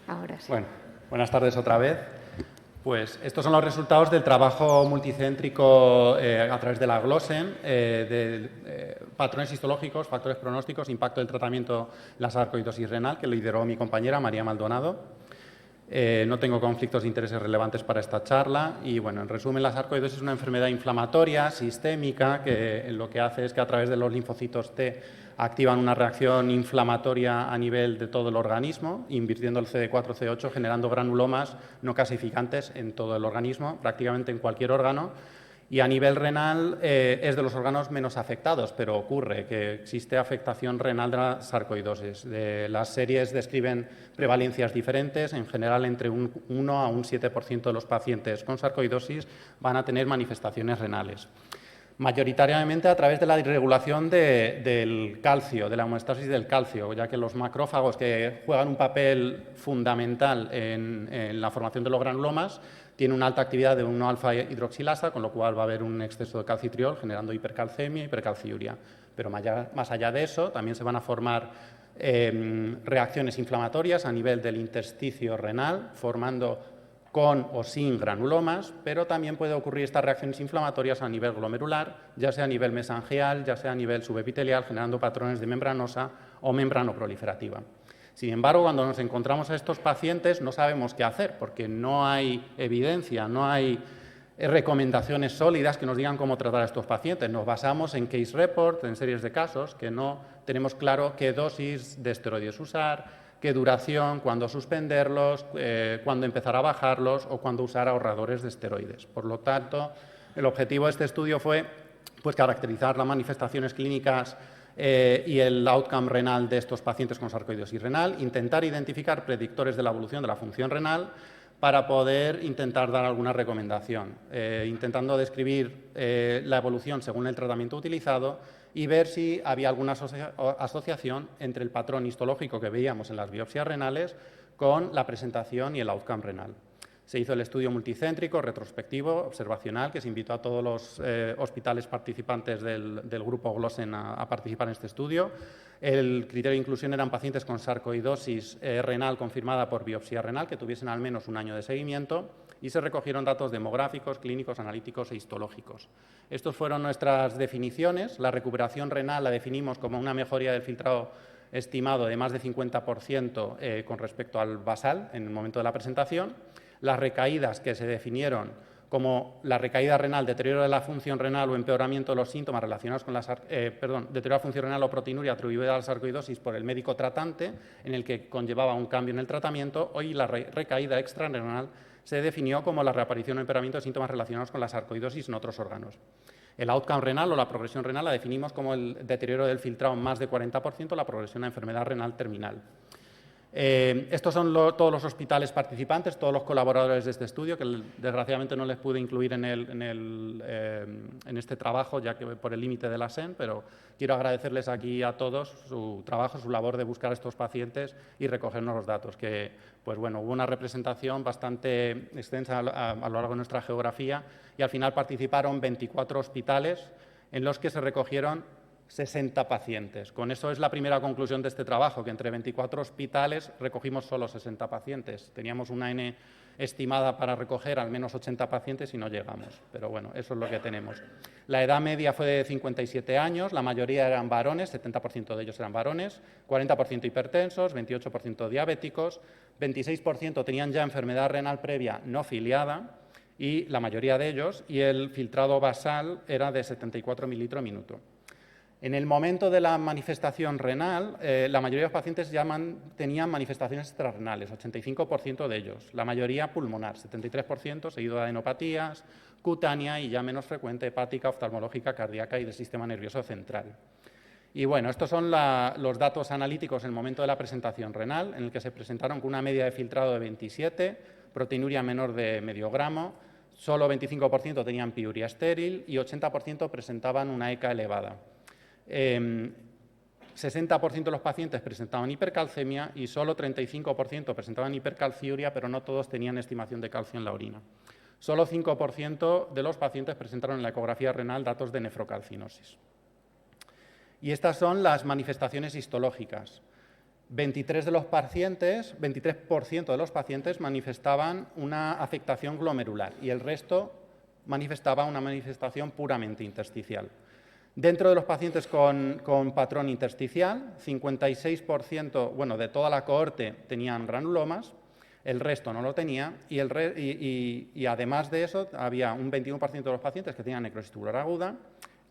Ahora sí. Bueno, buenas tardes otra vez. Pues estos son los resultados del trabajo multicéntrico a través de la Glossen, de patrones histológicos, factores pronósticos, impacto del tratamiento en la sarcoidosis renal, que lideró mi compañera María Maldonado. No tengo conflictos de intereses relevantes para esta charla y, bueno, en resumen, la sarcoidosis es una enfermedad inflamatoria sistémica que lo que hace es que a través de los linfocitos T activan una reacción inflamatoria a nivel de todo el organismo, invirtiendo el CD4-C8, generando granulomas no casificantes en todo el organismo, prácticamente en cualquier órgano. Y a nivel renal es de los órganos menos afectados, pero ocurre que existe afectación renal de la sarcoidosis. Las series describen prevalencias diferentes. En general, entre un 1 a un 7% de los pacientes con sarcoidosis van a tener manifestaciones renales. Mayoritariamente a través de la irregulación del calcio, de la homeostasis del calcio, ya que los macrófagos, que juegan un papel fundamental en la formación de los granulomas, tiene una alta actividad de 1-alfa-hidroxilasa, con lo cual va a haber un exceso de calcitriol generando hipercalcemia y hipercalciuria. Pero más allá de eso, también se van a formar reacciones inflamatorias a nivel del intersticio renal, formando con o sin granulomas, pero también puede ocurrir estas reacciones inflamatorias a nivel glomerular, ya sea a nivel mesangial, ya sea a nivel subepitelial, generando patrones de membranosa o membranoproliferativa. Sin embargo, cuando nos encontramos a estos pacientes no sabemos qué hacer, porque no hay evidencia, no hay recomendaciones sólidas que nos digan cómo tratar a estos pacientes. Nos basamos en case report, en series de casos, que no tenemos claro qué dosis de esteroides usar, qué duración, cuándo suspenderlos, cuándo empezar a bajarlos o cuándo usar ahorradores de esteroides. Por lo tanto, el objetivo de este estudio fue caracterizar las manifestaciones clínicas y el outcome renal de estos pacientes con sarcoidosis renal, intentar identificar predictores de la evolución de la función renal para poder intentar dar alguna recomendación, intentando describir la evolución según el tratamiento utilizado y ver si había alguna asociación entre el patrón histológico que veíamos en las biopsias renales con la presentación y el outcome renal. Se hizo el estudio multicéntrico, retrospectivo, observacional, que se invitó a todos los hospitales participantes del grupo Glossen a participar en este estudio. El criterio de inclusión eran pacientes con sarcoidosis renal confirmada por biopsia renal, que tuviesen al menos un año de seguimiento, y se recogieron datos demográficos, clínicos, analíticos e histológicos. Estas fueron nuestras definiciones. La recuperación renal la definimos como una mejoría del filtrado estimado de más de 50% con respecto al basal en el momento de la presentación. Las recaídas que se definieron como la recaída renal, deterioro de la función renal o empeoramiento de los síntomas relacionados con la deterioro de la función renal o proteinuria atribuida a la sarcoidosis por el médico tratante, en el que conllevaba un cambio en el tratamiento, y la recaída extrarrenal se definió como la reaparición o empeoramiento de síntomas relacionados con la sarcoidosis en otros órganos. El outcome renal o la progresión renal la definimos como el deterioro del filtrado en más de 40%, la progresión a enfermedad renal terminal. Estos son todos los hospitales participantes, todos los colaboradores de este estudio, que desgraciadamente no les pude incluir en este trabajo, ya que por el límite de la SEN, pero quiero agradecerles aquí a todos su trabajo, su labor de buscar a estos pacientes y recogernos los datos, que pues bueno, hubo una representación bastante extensa a lo largo de nuestra geografía, y al final participaron 24 hospitales en los que se recogieron 60 pacientes. Con eso es la primera conclusión de este trabajo, que entre 24 hospitales recogimos solo 60 pacientes. Teníamos una N estimada para recoger al menos 80 pacientes y no llegamos, pero bueno, eso es lo que tenemos. La edad media fue de 57 años, la mayoría eran varones, 70% de ellos eran varones, 40% hipertensos, 28% diabéticos, 26% tenían ya enfermedad renal previa no filiada, y la mayoría de ellos, y el filtrado basal era de 74 mililitros minuto. En el momento de la manifestación renal, la mayoría de los pacientes ya tenían manifestaciones extrarrenales, 85% de ellos, la mayoría pulmonar, 73%, seguido de adenopatías, cutánea y ya menos frecuente hepática, oftalmológica, cardíaca y del sistema nervioso central. Y bueno, estos son los datos analíticos en el momento de la presentación renal, en el que se presentaron con una media de filtrado de 27, proteinuria menor de medio gramo, solo 25% tenían piuria estéril y 80% presentaban una ECA elevada. 60% de los pacientes presentaban hipercalcemia y solo 35% presentaban hipercalciuria, pero no todos tenían estimación de calcio en la orina. Solo 5% de los pacientes presentaron en la ecografía renal datos de nefrocalcinosis. Y estas son las manifestaciones histológicas. 23% de los pacientes manifestaban una afectación glomerular y el resto manifestaba una manifestación puramente intersticial. Dentro de los pacientes con patrón intersticial, 56%, bueno, de toda la cohorte tenían granulomas, el resto no lo tenía, y además de eso había un 21% de los pacientes que tenían necrosis tubular aguda,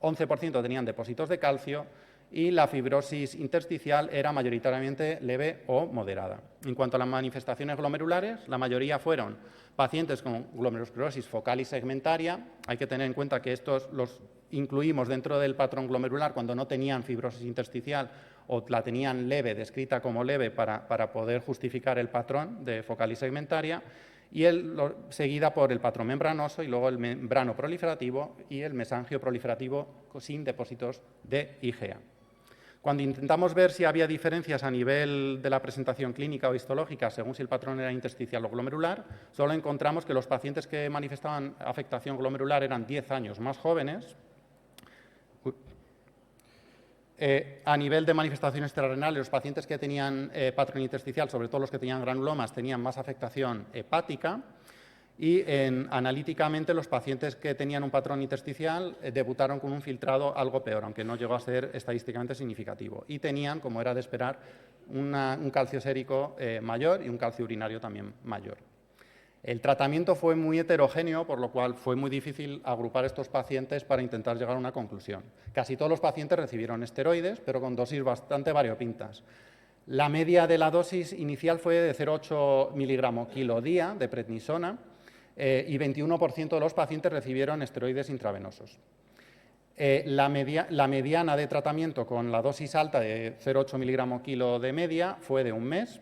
11% tenían depósitos de calcio y la fibrosis intersticial era mayoritariamente leve o moderada. En cuanto a las manifestaciones glomerulares, la mayoría fueron pacientes con glomerulosclerosis focal y segmentaria. Hay que tener en cuenta que estos los incluimos dentro del patrón glomerular cuando no tenían fibrosis intersticial o la tenían leve, descrita como leve, para poder justificar el patrón de focal y segmentaria, y seguida por el patrón membranoso y luego el membrano proliferativo y el mesangio proliferativo sin depósitos de IgA. Cuando intentamos ver si había diferencias a nivel de la presentación clínica o histológica según si el patrón era intersticial o glomerular, solo encontramos que los pacientes que manifestaban afectación glomerular eran 10 años más jóvenes. A nivel de manifestaciones extrarrenales, los pacientes que tenían patrón intersticial, sobre todo los que tenían granulomas, tenían más afectación hepática. Y analíticamente los pacientes que tenían un patrón intersticial debutaron con un filtrado algo peor, aunque no llegó a ser estadísticamente significativo. Y tenían, como era de esperar, un calcio sérico mayor y un calcio urinario también mayor. El tratamiento fue muy heterogéneo, por lo cual fue muy difícil agrupar estos pacientes para intentar llegar a una conclusión. Casi todos los pacientes recibieron esteroides, pero con dosis bastante variopintas. La media de la dosis inicial fue de 0,8 miligramos kilo día de prednisona, y 21% de los pacientes recibieron esteroides intravenosos. La mediana de tratamiento con la dosis alta de 0,8 miligramos kilo de media fue de un mes.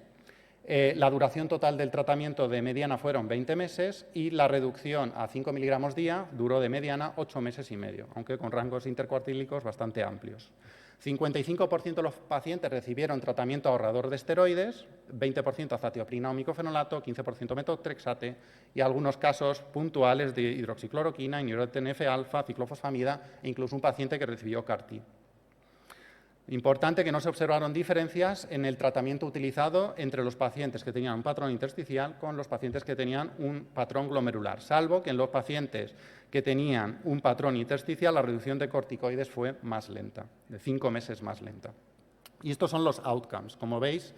La duración total del tratamiento de mediana fueron 20 meses y la reducción a 5 miligramos día duró de mediana 8 meses y medio, aunque con rangos intercuartílicos bastante amplios. 55% de los pacientes recibieron tratamiento ahorrador de esteroides, 20% azatioprina o micofenolato, 15% metotrexate y algunos casos puntuales de hidroxicloroquina, inhibidor de TNF-alfa, ciclofosfamida e incluso un paciente que recibió CAR-T. Importante que no se observaron diferencias en el tratamiento utilizado entre los pacientes que tenían un patrón intersticial con los pacientes que tenían un patrón glomerular, salvo que en los pacientes que tenían un patrón intersticial la reducción de corticoides fue más lenta, de 5 meses más lenta. Y estos son los outcomes. Como veis,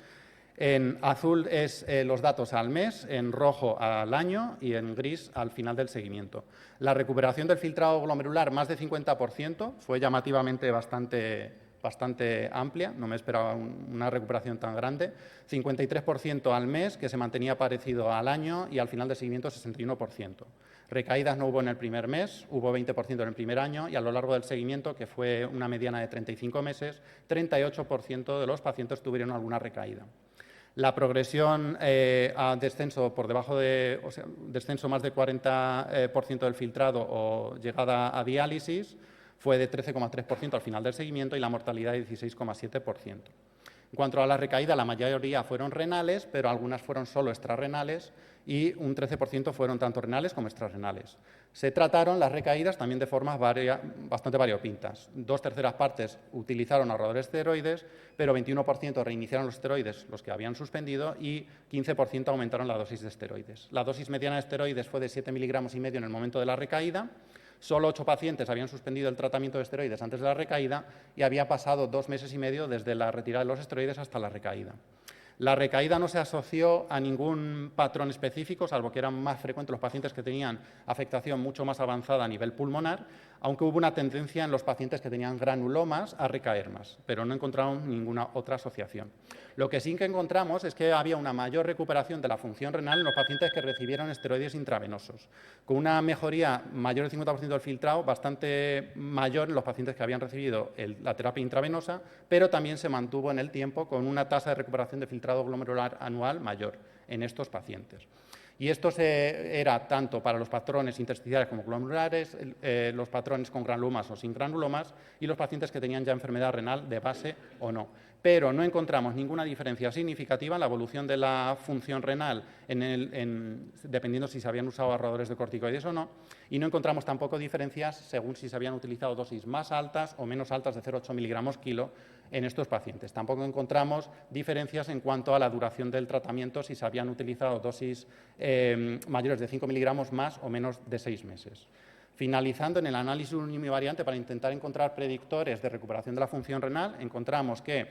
en azul es los datos al mes, en rojo al año y en gris al final del seguimiento. La recuperación del filtrado glomerular, más de 50%, fue llamativamente bastante amplia, no me esperaba una recuperación tan grande, 53% al mes, que se mantenía parecido al año, y al final del seguimiento 61%. Recaídas no hubo en el primer mes, hubo 20% en el primer año, y a lo largo del seguimiento, que fue una mediana de 35 meses, 38% de los pacientes tuvieron alguna recaída. La progresión a descenso por debajo de, o sea, descenso más de 40% del filtrado o llegada a diálisis fue de 13,3% al final del seguimiento y la mortalidad de 16,7%. En cuanto a la recaída, la mayoría fueron renales, pero algunas fueron solo extrarrenales y un 13% fueron tanto renales como extrarrenales. Se trataron las recaídas también de formas bastante variopintas. 2/3 partes utilizaron ahorradores de esteroides, pero 21% reiniciaron los esteroides, los que habían suspendido, y 15% aumentaron la dosis de esteroides. La dosis mediana de esteroides fue de 7,5 miligramos en el momento de la recaída. Solo 8 pacientes habían suspendido el tratamiento de esteroides antes de la recaída y había pasado 2 meses y medio desde la retirada de los esteroides hasta la recaída. La recaída no se asoció a ningún patrón específico, salvo que eran más frecuentes los pacientes que tenían afectación mucho más avanzada a nivel pulmonar, aunque hubo una tendencia en los pacientes que tenían granulomas a recaer más, pero no encontraron ninguna otra asociación. Lo que sí que encontramos es que había una mayor recuperación de la función renal en los pacientes que recibieron esteroides intravenosos, con una mejoría mayor del 50% del filtrado, bastante mayor en los pacientes que habían recibido la terapia intravenosa, pero también se mantuvo en el tiempo con una tasa de recuperación de filtrado glomerular anual mayor en estos pacientes. Y esto era tanto para los patrones intersticiales como glomerulares, los patrones con granulomas o sin granulomas y los pacientes que tenían ya enfermedad renal de base o no. Pero no encontramos ninguna diferencia significativa en la evolución de la función renal dependiendo si se habían usado ahorradores de corticoides o no, y no encontramos tampoco diferencias según si se habían utilizado dosis más altas o menos altas de 0,8 miligramos kilo en estos pacientes. Tampoco encontramos diferencias en cuanto a la duración del tratamiento, si se habían utilizado dosis mayores de 5 miligramos más o menos de 6 meses. Finalizando, en el análisis univariante para intentar encontrar predictores de recuperación de la función renal, encontramos que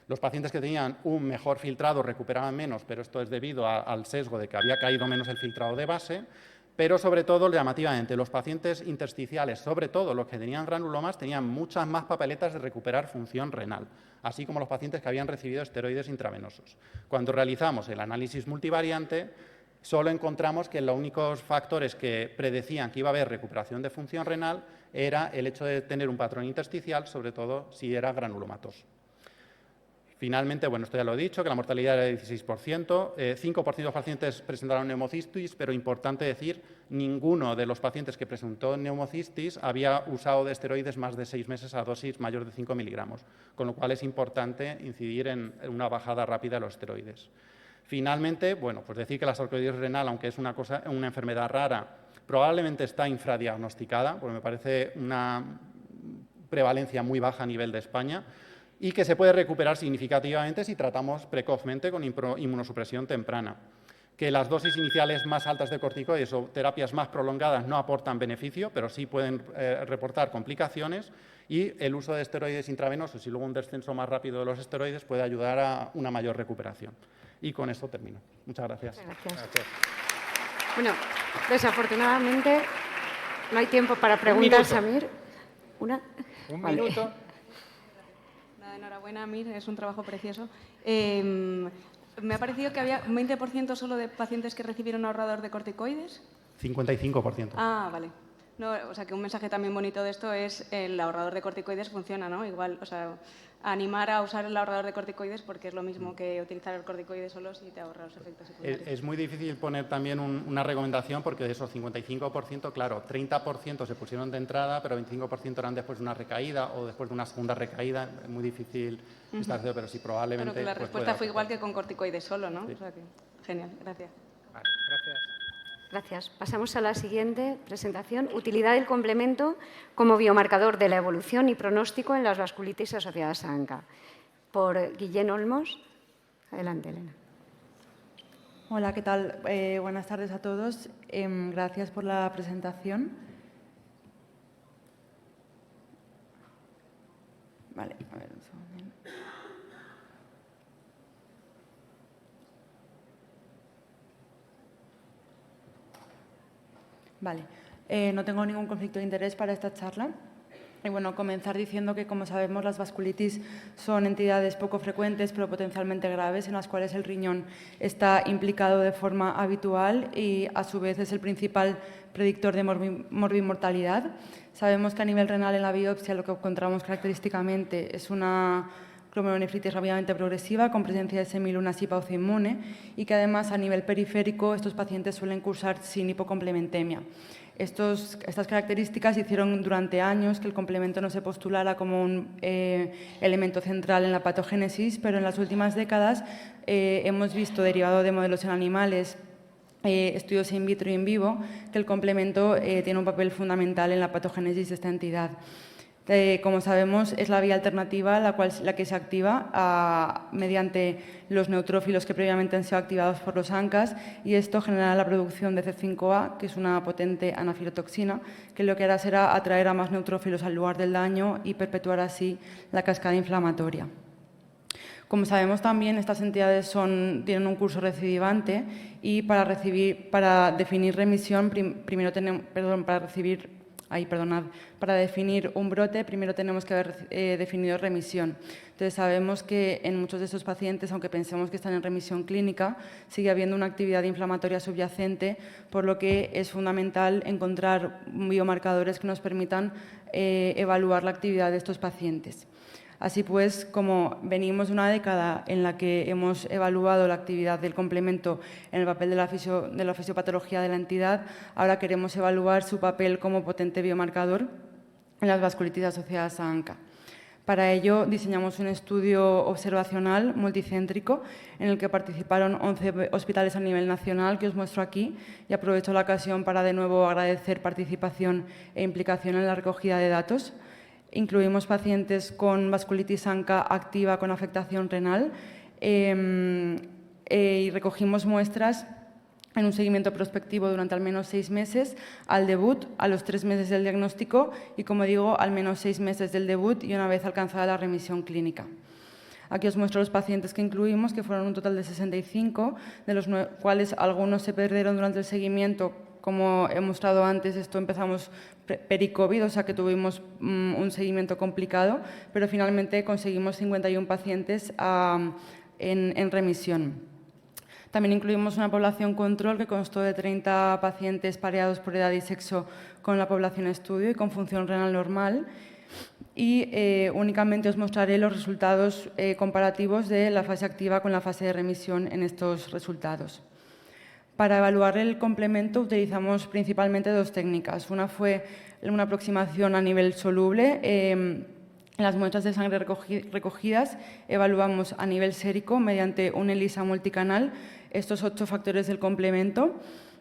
los pacientes que tenían un mejor filtrado recuperaban menos, pero esto es debido al sesgo de que había caído menos el filtrado de base, pero sobre todo, llamativamente, los pacientes intersticiales, sobre todo los que tenían granulomas, tenían muchas más papeletas de recuperar función renal, así como los pacientes que habían recibido esteroides intravenosos. Cuando realizamos el análisis multivariante, solo encontramos que los únicos factores que predecían que iba a haber recuperación de función renal era el hecho de tener un patrón intersticial, sobre todo si era granulomatoso. Finalmente, bueno, esto ya lo he dicho, que la mortalidad era de 16%, 5% de los pacientes presentaron neumocistis, pero importante decir, ninguno de los pacientes que presentó neumocistis había usado de esteroides más de 6 meses a dosis mayor de 5 miligramos, con lo cual es importante incidir en una bajada rápida de los esteroides. Finalmente, bueno, pues decir que la sarcoidosis renal, aunque es una enfermedad rara, probablemente está infradiagnosticada, porque me parece una prevalencia muy baja a nivel de España, y que se puede recuperar significativamente si tratamos precozmente con inmunosupresión temprana. Que las dosis iniciales más altas de corticoides o terapias más prolongadas no aportan beneficio, pero sí pueden reportar complicaciones, y el uso de esteroides intravenosos y luego un descenso más rápido de los esteroides puede ayudar a una mayor recuperación. Y con esto termino. Muchas gracias. Gracias. Bueno, desafortunadamente no hay tiempo para preguntas, Samir. Un minuto. Enhorabuena, Amir, es un trabajo precioso. Me ha parecido que había un 20% solo de pacientes que recibieron ahorrador de corticoides. 55%. Ah, vale. No, o sea, que un mensaje también bonito de esto es el ahorrador de corticoides funciona, ¿no? Igual, o sea, animar a usar el ahorrador de corticoides porque es lo mismo que utilizar el corticoide solo si te ahorra los efectos secundarios. Es muy difícil poner también una recomendación porque de esos 55%, claro, 30% se pusieron de entrada, pero 25% eran después de una recaída o después de una segunda recaída. Es muy difícil establecer, pero sí probablemente... Pero que la pues, respuesta fue igual que con corticoides solo, ¿no? Sí. O sea que, genial, gracias. Vale, gracias. Gracias. Pasamos a la siguiente presentación. Utilidad del complemento como biomarcador de la evolución y pronóstico en las vasculitis asociadas a ANCA. Por Guillén Olmos. Adelante, Elena. Hola, ¿qué tal? Buenas tardes a todos. Gracias por la presentación. Vale, a ver un segundo. Vale, no tengo ningún conflicto de interés para esta charla. Y bueno, comenzar diciendo que, como sabemos, las vasculitis son entidades poco frecuentes pero potencialmente graves en las cuales el riñón está implicado de forma habitual y, a su vez, es el principal predictor de morbimortalidad. Sabemos que a nivel renal en la biopsia lo que encontramos característicamente es una glomerulonefritis rápidamente progresiva con presencia de semilunas y pausa inmune y que, además, a nivel periférico estos pacientes suelen cursar sin hipocomplementemia. Estas características hicieron durante años que el complemento no se postulara como un elemento central en la patogénesis, pero en las últimas décadas hemos visto, derivado de modelos en animales, estudios in vitro y in vivo, que el complemento tiene un papel fundamental en la patogénesis de esta entidad. Como sabemos, es la vía alternativa la que se activa mediante los neutrófilos que previamente han sido activados por los ANCAs, y esto genera la producción de C5A, que es una potente anafilotoxina, que lo que hará será atraer a más neutrófilos al lugar del daño y perpetuar así la cascada inflamatoria. Como sabemos también, estas entidades tienen un curso recidivante y para definir remisión, para definir un brote, primero tenemos que haber definido remisión. Entonces, sabemos que en muchos de estos pacientes, aunque pensemos que están en remisión clínica, sigue habiendo una actividad inflamatoria subyacente, por lo que es fundamental encontrar biomarcadores que nos permitan evaluar la actividad de estos pacientes. Así pues, como venimos de una década en la que hemos evaluado la actividad del complemento en el papel de la fisiopatología de la entidad, ahora queremos evaluar su papel como potente biomarcador en las vasculitis asociadas a ANCA. Para ello, diseñamos un estudio observacional multicéntrico en el que participaron 11 hospitales a nivel nacional, que os muestro aquí, y aprovecho la ocasión para de nuevo agradecer participación e implicación en la recogida de datos. Incluimos pacientes con vasculitis ANCA activa con afectación renal y recogimos muestras en un seguimiento prospectivo durante al menos 6 meses, al debut, a los 3 meses del diagnóstico y, como digo, al menos 6 meses del debut y una vez alcanzada la remisión clínica. Aquí os muestro los pacientes que incluimos, que fueron un total de 65, de los cuales algunos se perdieron durante el seguimiento. Como he mostrado antes, esto empezamos pre-COVID, o sea que tuvimos un seguimiento complicado, pero finalmente conseguimos 51 pacientes en remisión. También incluimos una población control que constó de 30 pacientes pareados por edad y sexo con la población estudio y con función renal normal. Y únicamente os mostraré los resultados comparativos de la fase activa con la fase de remisión en estos resultados. Para evaluar el complemento utilizamos principalmente 2 técnicas. Una fue una aproximación a nivel soluble. En las muestras de sangre recogidas evaluamos a nivel sérico mediante un ELISA multicanal estos 8 factores del complemento,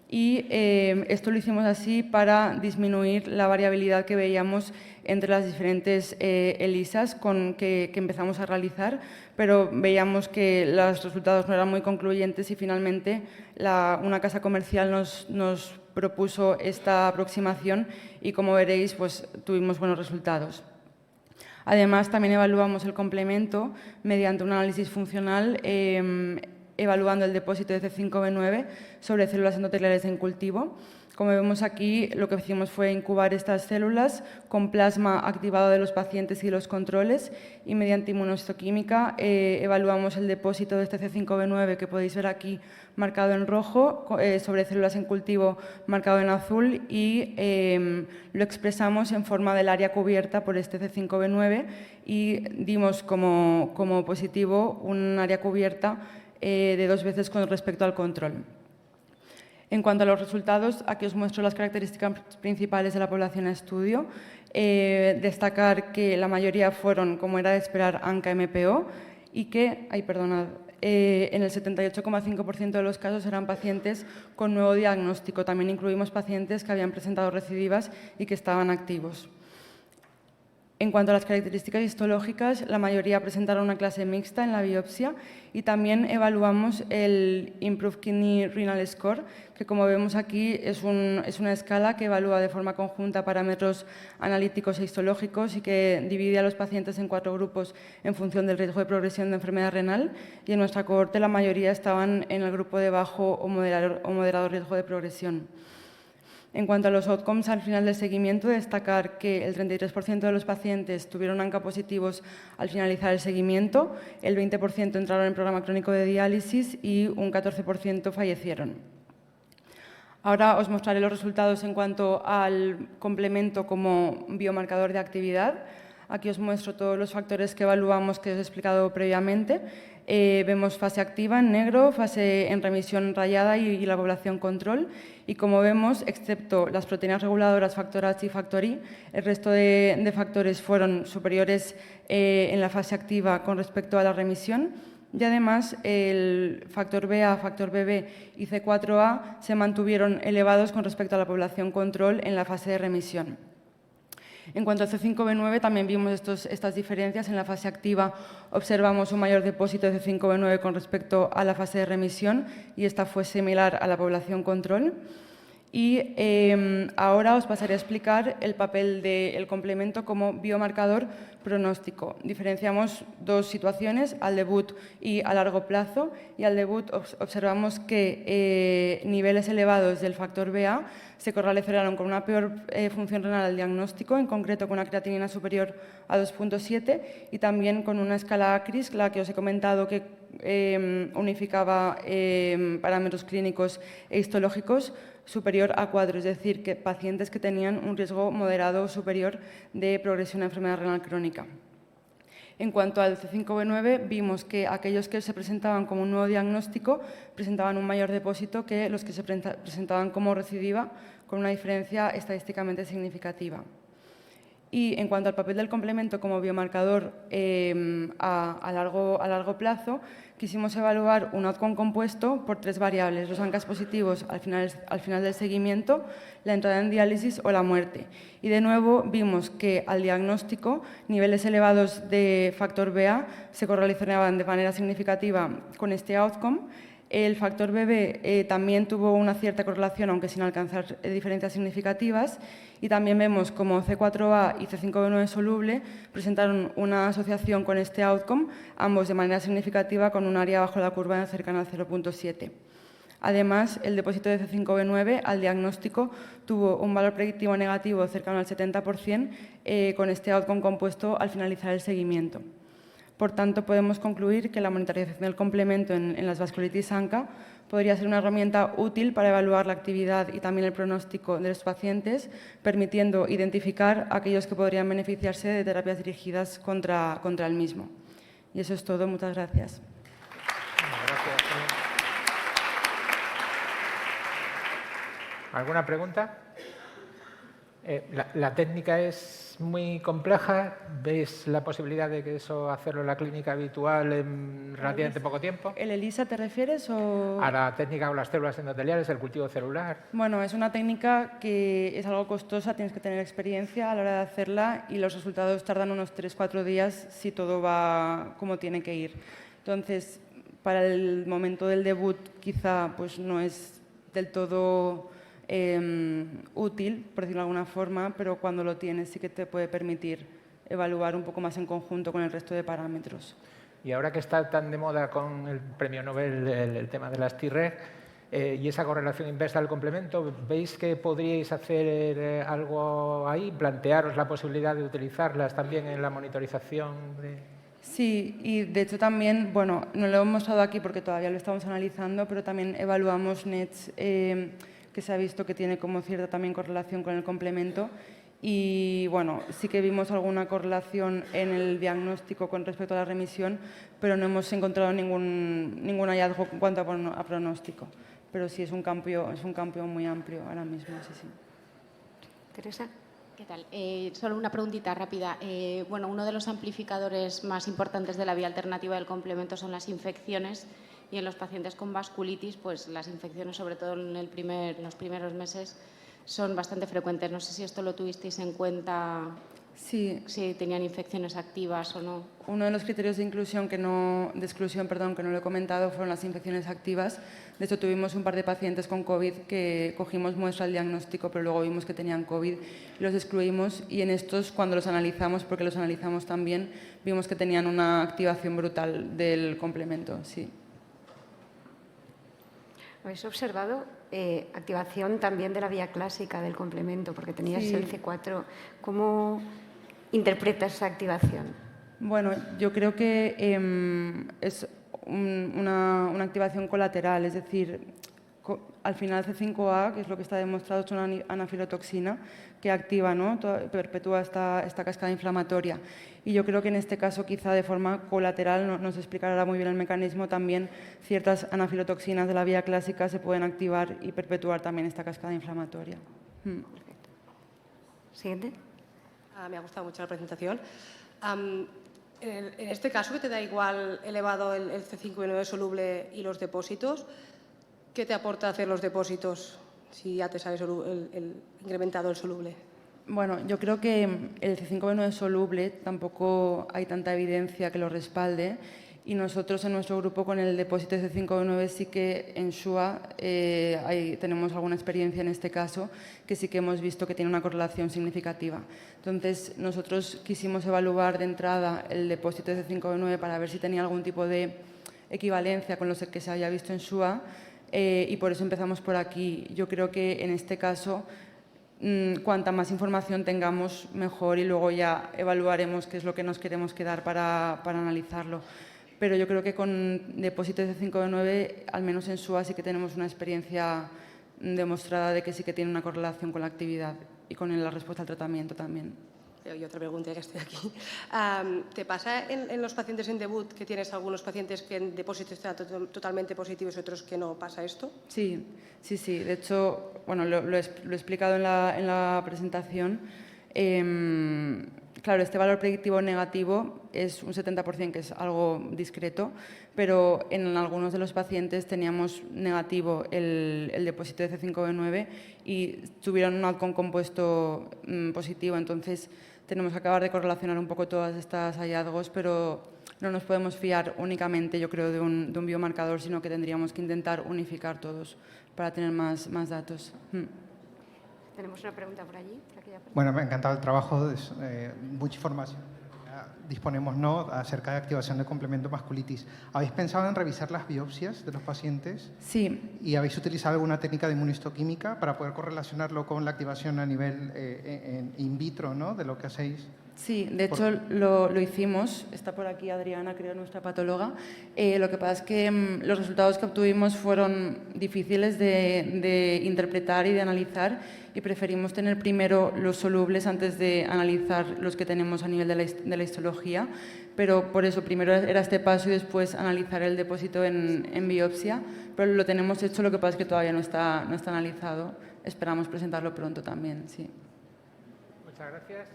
y esto lo hicimos así para disminuir la variabilidad que veíamos entre las diferentes ELISAs que empezamos a realizar, pero veíamos que los resultados no eran muy concluyentes y finalmente una casa comercial nos propuso esta aproximación y, como veréis, pues tuvimos buenos resultados. Además, también evaluamos el complemento mediante un análisis funcional evaluando el depósito de C5b9 sobre células endoteliales en cultivo. Como vemos aquí, lo que hicimos fue incubar estas células con plasma activado de los pacientes y los controles y mediante inmunohistoquímica evaluamos el depósito de este C5b9 que podéis ver aquí marcado en rojo sobre células en cultivo marcado en azul y lo expresamos en forma del área cubierta por este C5b9 y dimos como positivo un área cubierta de 2 veces con respecto al control. En cuanto a los resultados, aquí os muestro las características principales de la población a estudio. Destacar que la mayoría fueron, como era de esperar, ANCA-MPO y que, en el 78,5% de los casos eran pacientes con nuevo diagnóstico. También incluimos pacientes que habían presentado recidivas y que estaban activos. En cuanto a las características histológicas, la mayoría presentaron una clase mixta en la biopsia y también evaluamos el Improved Kidney Renal Score, que como vemos aquí es una escala que evalúa de forma conjunta parámetros analíticos e histológicos y que divide a los pacientes en 4 grupos en función del riesgo de progresión de enfermedad renal y en nuestra cohorte la mayoría estaban en el grupo de bajo o moderado riesgo de progresión. En cuanto a los outcomes al final del seguimiento, destacar que el 33% de los pacientes tuvieron ANCA positivos al finalizar el seguimiento, el 20% entraron en programa crónico de diálisis y un 14% fallecieron. Ahora os mostraré los resultados en cuanto al complemento como biomarcador de actividad. Aquí os muestro todos los factores que evaluamos que os he explicado previamente. Vemos fase activa en negro, fase en remisión rayada y la población control. Y como vemos, excepto las proteínas reguladoras factor H y factor I, el resto de factores fueron superiores en la fase activa con respecto a la remisión. Y además, el factor BA, factor BB y C4A se mantuvieron elevados con respecto a la población control en la fase de remisión. En cuanto al C5b9, también vimos estas diferencias. En la fase activa observamos un mayor depósito de C5b9 con respecto a la fase de remisión y esta fue similar a la población control. Y ahora os pasaré a explicar el papel del complemento como biomarcador pronóstico. Diferenciamos 2 situaciones, al debut y a largo plazo. Y al debut observamos que niveles elevados del factor BA se correlacionaron con una peor función renal al diagnóstico, en concreto con una creatinina superior a 2,7 y también con una escala ACRIS, la que os he comentado que unificaba parámetros clínicos e histológicos, superior a 4, es decir, que pacientes que tenían un riesgo moderado o superior de progresión a enfermedad renal crónica. En cuanto al C5b9, vimos que aquellos que se presentaban como un nuevo diagnóstico presentaban un mayor depósito que los que se presentaban como recidiva, con una diferencia estadísticamente significativa. Y en cuanto al papel del complemento como biomarcador a largo plazo, quisimos evaluar un outcome compuesto por 3 variables, los ANCAs positivos al final del seguimiento, la entrada en diálisis o la muerte. Y de nuevo vimos que al diagnóstico niveles elevados de factor BA se correlacionaban de manera significativa con este outcome. El factor BB también tuvo una cierta correlación, aunque sin alcanzar diferencias significativas, y también vemos como C4A y C5b9 soluble presentaron una asociación con este outcome, ambos de manera significativa con un área bajo la curva cercana al 0,7. Además, el depósito de C5b9 al diagnóstico tuvo un valor predictivo negativo cercano al 70% con este outcome compuesto al finalizar el seguimiento. Por tanto, podemos concluir que la monitorización del complemento en las vasculitis ANCA podría ser una herramienta útil para evaluar la actividad y también el pronóstico de los pacientes, permitiendo identificar a aquellos que podrían beneficiarse de terapias dirigidas contra el mismo. Y eso es todo. Muchas gracias. Gracias. ¿Alguna pregunta? La técnica es muy compleja. ¿Veis la posibilidad de que eso hacerlo en la clínica habitual en relativamente poco tiempo? ¿El ELISA te refieres o...? A la técnica con las células endoteliales, el cultivo celular. Bueno, es una técnica que es algo costosa, tienes que tener experiencia a la hora de hacerla y los resultados tardan unos 3-4 días si todo va como tiene que ir. Entonces, para el momento del debut quizá pues, no es del todo útil, por decirlo de alguna forma, pero cuando lo tienes sí que te puede permitir evaluar un poco más en conjunto con el resto de parámetros. Y ahora que está tan de moda con el premio Nobel el tema de las Treg y esa correlación inversa del complemento, ¿veis que podríais hacer algo ahí? ¿Plantearos la posibilidad de utilizarlas también en la monitorización? Sí, y de hecho también, bueno, no lo hemos mostrado aquí porque todavía lo estamos analizando, pero también evaluamos NETs que se ha visto que tiene como cierta también correlación con el complemento. Y bueno, sí que vimos alguna correlación en el diagnóstico con respecto a la remisión, pero no hemos encontrado ningún hallazgo en cuanto a pronóstico. Pero sí es un campo muy amplio ahora mismo, sí, sí. Teresa. ¿Qué tal? Solo una preguntita rápida. Bueno, uno de los amplificadores más importantes de la vía alternativa del complemento son las infecciones, y en los pacientes con vasculitis, pues las infecciones, sobre todo en los primeros meses, son bastante frecuentes. No sé si esto lo tuvisteis en cuenta, sí, si tenían infecciones activas o no. Uno de los criterios de exclusión que no lo he comentado fueron las infecciones activas. De hecho, tuvimos un par de pacientes con COVID que cogimos muestra del diagnóstico, pero luego vimos que tenían COVID y los excluimos. Y en estos, cuando los analizamos, porque los analizamos también, vimos que tenían una activación brutal del complemento. Sí. ¿Habéis observado activación también de la vía clásica del complemento? Porque tenías el C4. ¿Cómo interpretas esa activación? Bueno, yo creo que es una activación colateral, es decir, al final C5A, que es lo que está demostrado, es una anafilotoxina que activa, ¿no? Perpetúa esta cascada inflamatoria. Y yo creo que en este caso, quizá de forma colateral, no se explicará muy bien el mecanismo, también ciertas anafilotoxinas de la vía clásica se pueden activar y perpetuar también esta cascada inflamatoria. Perfecto. Siguiente. Me ha gustado mucho la presentación. En este caso, que te da igual elevado el C5b9 soluble y los depósitos, ¿qué te aporta hacer los depósitos si ya te sabes el incrementado el soluble? Bueno, yo creo que el C5b9 soluble tampoco hay tanta evidencia que lo respalde, y nosotros en nuestro grupo con el depósito de C5b9 sí que en SUA tenemos alguna experiencia en este caso, que sí que hemos visto que tiene una correlación significativa. Entonces, nosotros quisimos evaluar de entrada el depósito de C5b9 para ver si tenía algún tipo de equivalencia con los que se había visto en SUA, y por eso empezamos por aquí. Yo creo que en este caso, cuanta más información tengamos, mejor, y luego ya evaluaremos qué es lo que nos queremos quedar para analizarlo. Pero yo creo que con depósitos de C5b9, al menos en SUA, sí que tenemos una experiencia demostrada de que sí que tiene una correlación con la actividad y con la respuesta al tratamiento también. Y otra pregunta, ya que estoy aquí. ¿Te pasa en los pacientes en debut que tienes algunos pacientes que en depósito están totalmente positivos y otros que no pasa esto? Sí. De hecho, bueno, lo he explicado en la presentación. Claro, este valor predictivo negativo es un 70%, que es algo discreto, pero en algunos de los pacientes teníamos negativo el depósito de C5b9 y tuvieron un outcome compuesto positivo. Entonces, tenemos que acabar de correlacionar un poco todos estos hallazgos, pero no nos podemos fiar únicamente, yo creo, de un biomarcador, sino que tendríamos que intentar unificar todos para tener más datos. Tenemos una pregunta por allí. Bueno, me ha encantado el trabajo, mucha información. Disponemos, ¿no?, acerca de activación de complemento vasculitis. ¿Habéis pensado en revisar las biopsias de los pacientes? Sí. ¿Y habéis utilizado alguna técnica de inmunistoquímica para poder correlacionarlo con la activación a nivel in vitro, ¿no?, de lo que hacéis? Sí, de hecho lo hicimos. Está por aquí Adriana, creo, nuestra patóloga. Lo que pasa es que los resultados que obtuvimos fueron difíciles de interpretar y de analizar, y preferimos tener primero los solubles antes de analizar los que tenemos a nivel de la histología. Pero por eso primero era este paso y después analizar el depósito en biopsia. Pero lo tenemos hecho, lo que pasa es que todavía no está analizado. Esperamos presentarlo pronto también, sí. Muchas gracias.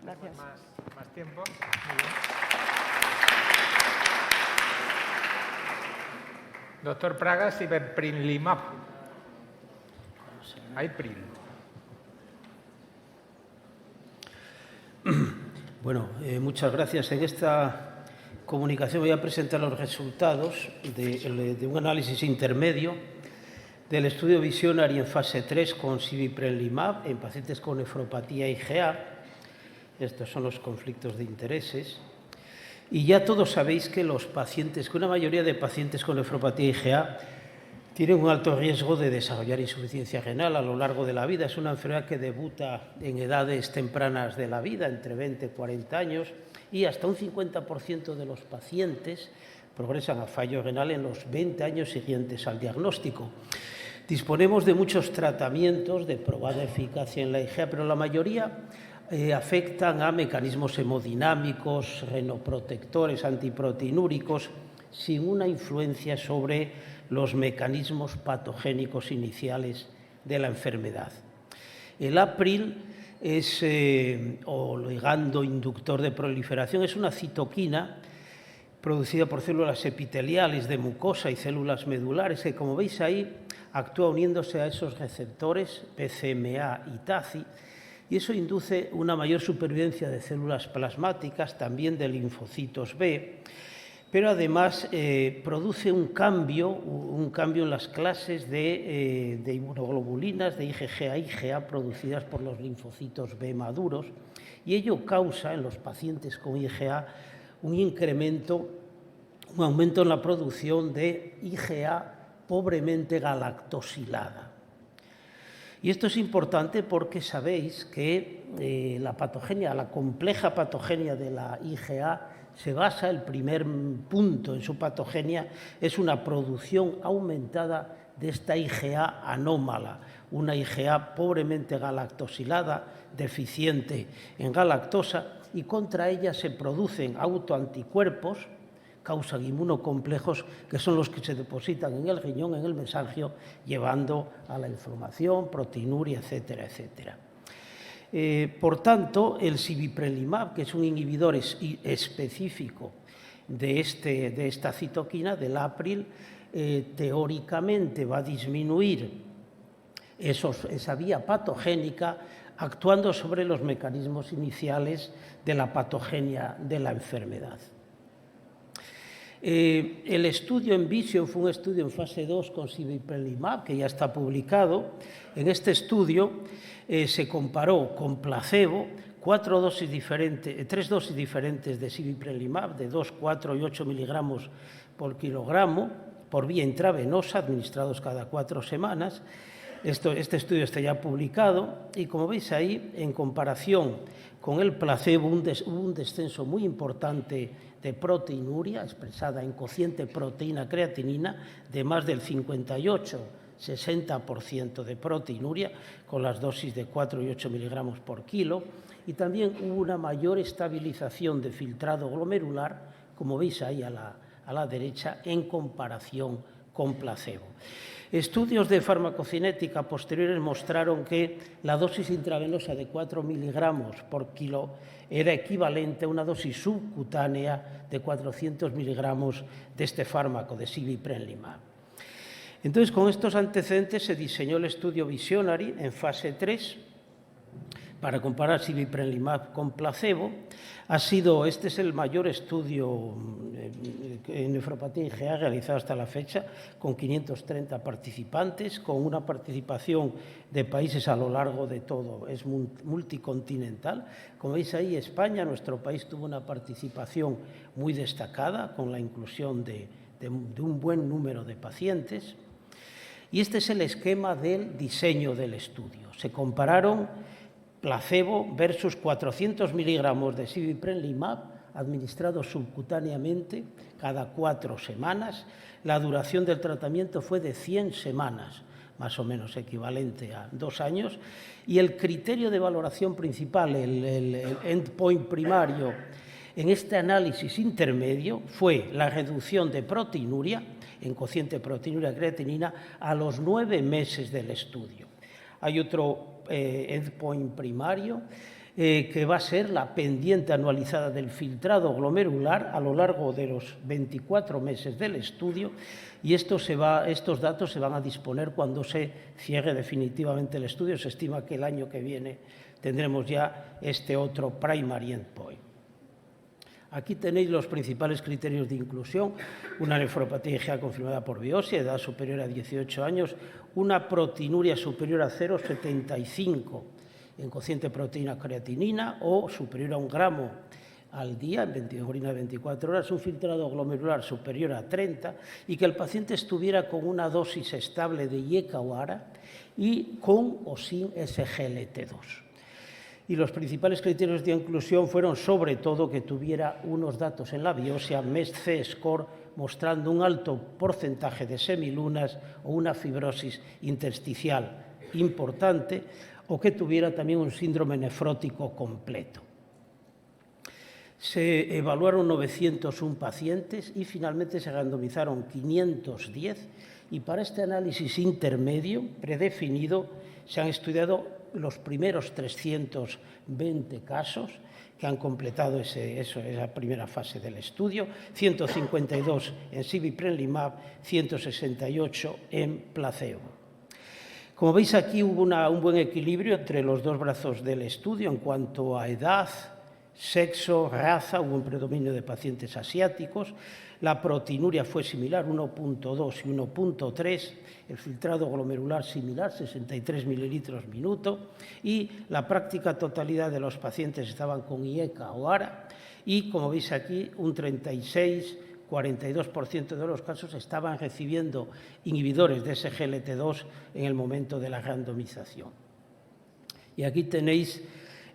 Gracias. Más tiempo. Muy bien. Doctor Pragas y Beprinlimab. Hay PRIL. Bueno, muchas gracias. En esta comunicación voy a presentar los resultados de un análisis intermedio del estudio Visionary en fase 3 con sibeprenlimab en pacientes con nefropatía IgA. Estos son los conflictos de intereses. Y ya todos sabéis que una mayoría de pacientes con nefropatía IgA tienen un alto riesgo de desarrollar insuficiencia renal a lo largo de la vida. Es una enfermedad que debuta en edades tempranas de la vida, entre 20 y 40 años, y hasta un 50% de los pacientes progresan a fallo renal en los 20 años siguientes al diagnóstico. Disponemos de muchos tratamientos de probada eficacia en la IgA, pero la mayoría afectan a mecanismos hemodinámicos, renoprotectores, antiproteinúricos, sin una influencia sobre los mecanismos patogénicos iniciales de la enfermedad. El APRIL es, o ligando inductor de proliferación, es una citoquina producida por células epiteliales de mucosa y células medulares que, como veis ahí, actúa uniéndose a esos receptores BCMA y TACI, y eso induce una mayor supervivencia de células plasmáticas, también de linfocitos B, pero además produce un cambio en las clases de inmunoglobulinas de IgG a IgA producidas por los linfocitos B maduros, y ello causa en los pacientes con IgA un aumento en la producción de IgA pobremente galactosilada. Y esto es importante porque sabéis que la compleja patogenia de la IgA se basa, el primer punto en su patogenia es una producción aumentada de esta IgA anómala, una IgA pobremente galactosilada, deficiente en galactosa, y contra ella se producen autoanticuerpos, causan inmunocomplejos, que son los que se depositan en el riñón, en el mesangio, llevando a la inflamación, proteinuria, etcétera, etcétera. Por tanto, el sibeprenlimab, que es un inhibidor específico de esta citoquina, del APRIL, teóricamente va a disminuir esa vía patogénica, actuando sobre los mecanismos iniciales de la patogenia de la enfermedad. El estudio ENVISION fue un estudio en fase 2 con sibeprenlimab, que ya está publicado. En este estudio se comparó con placebo tres dosis diferentes de sibeprenlimab, de 2, 4 y 8 miligramos por kilogramo, por vía intravenosa, administrados cada 4 semanas. Este estudio está ya publicado y, como veis ahí, en comparación con el placebo, hubo un descenso muy importante de proteinuria, expresada en cociente proteína-creatinina, de más del 58-60% de proteinuria, con las dosis de 4 y 8 miligramos por kilo, y también hubo una mayor estabilización de filtrado glomerular, como veis ahí a la derecha, en comparación con placebo. Estudios de farmacocinética posteriores mostraron que la dosis intravenosa de 4 miligramos por kilo era equivalente a una dosis subcutánea de 400 miligramos de este fármaco, de sibeprenlimab. Entonces, con estos antecedentes se diseñó el estudio Visionary en fase 3 para comparar sibeprenlimab con placebo. Este es el mayor estudio en nefropatía IgA realizado hasta la fecha, con 530 participantes, con una participación de países a lo largo de todo, es multicontinental. Como veis ahí, España, nuestro país, tuvo una participación muy destacada, con la inclusión de un buen número de pacientes. Y este es el esquema del diseño del estudio. Se compararon placebo versus 400 miligramos de sibeprenlimab administrados subcutáneamente cada 4 semanas. La duración del tratamiento fue de 100 semanas, más o menos equivalente a 2 años, y el criterio de valoración principal, el endpoint primario en este análisis intermedio, fue la reducción de proteinuria en cociente proteinuria-creatinina a los 9 meses del estudio. Hay otro endpoint primario que va a ser la pendiente anualizada del filtrado glomerular a lo largo de los 24 meses del estudio, y estos datos se van a disponer cuando se cierre definitivamente el estudio. Se estima que el año que viene tendremos ya este otro primary endpoint. Aquí tenéis los principales criterios de inclusión: una nefropatía IgA confirmada por biopsia, edad superior a 18 años, una proteinuria superior a 0,75 en cociente proteína creatinina o superior a 1 gramo al día, en orina de 24 horas, un filtrado glomerular superior a 30 y que el paciente estuviera con una dosis estable de IECA o ARA y con o sin SGLT2. Y los principales criterios de inclusión fueron sobre todo que tuviera unos datos en la biopsia, MESC score, mostrando un alto porcentaje de semilunas o una fibrosis intersticial importante, o que tuviera también un síndrome nefrótico completo. Se evaluaron 901 pacientes y finalmente se randomizaron 510, y para este análisis intermedio predefinido se han estudiado los primeros 320 casos que han completado esa primera fase del estudio, 152 en sibeprenlimab, 168 en placebo. Como veis aquí hubo un buen equilibrio entre los dos brazos del estudio en cuanto a edad, sexo, raza, hubo un predominio de pacientes asiáticos, la proteinuria fue similar, 1.2 y 1.3, el filtrado glomerular similar, 63 mililitros minuto, y la práctica totalidad de los pacientes estaban con IECA o ARA, y como veis aquí, un 42% de los casos estaban recibiendo inhibidores de SGLT2 en el momento de la randomización. Y aquí tenéis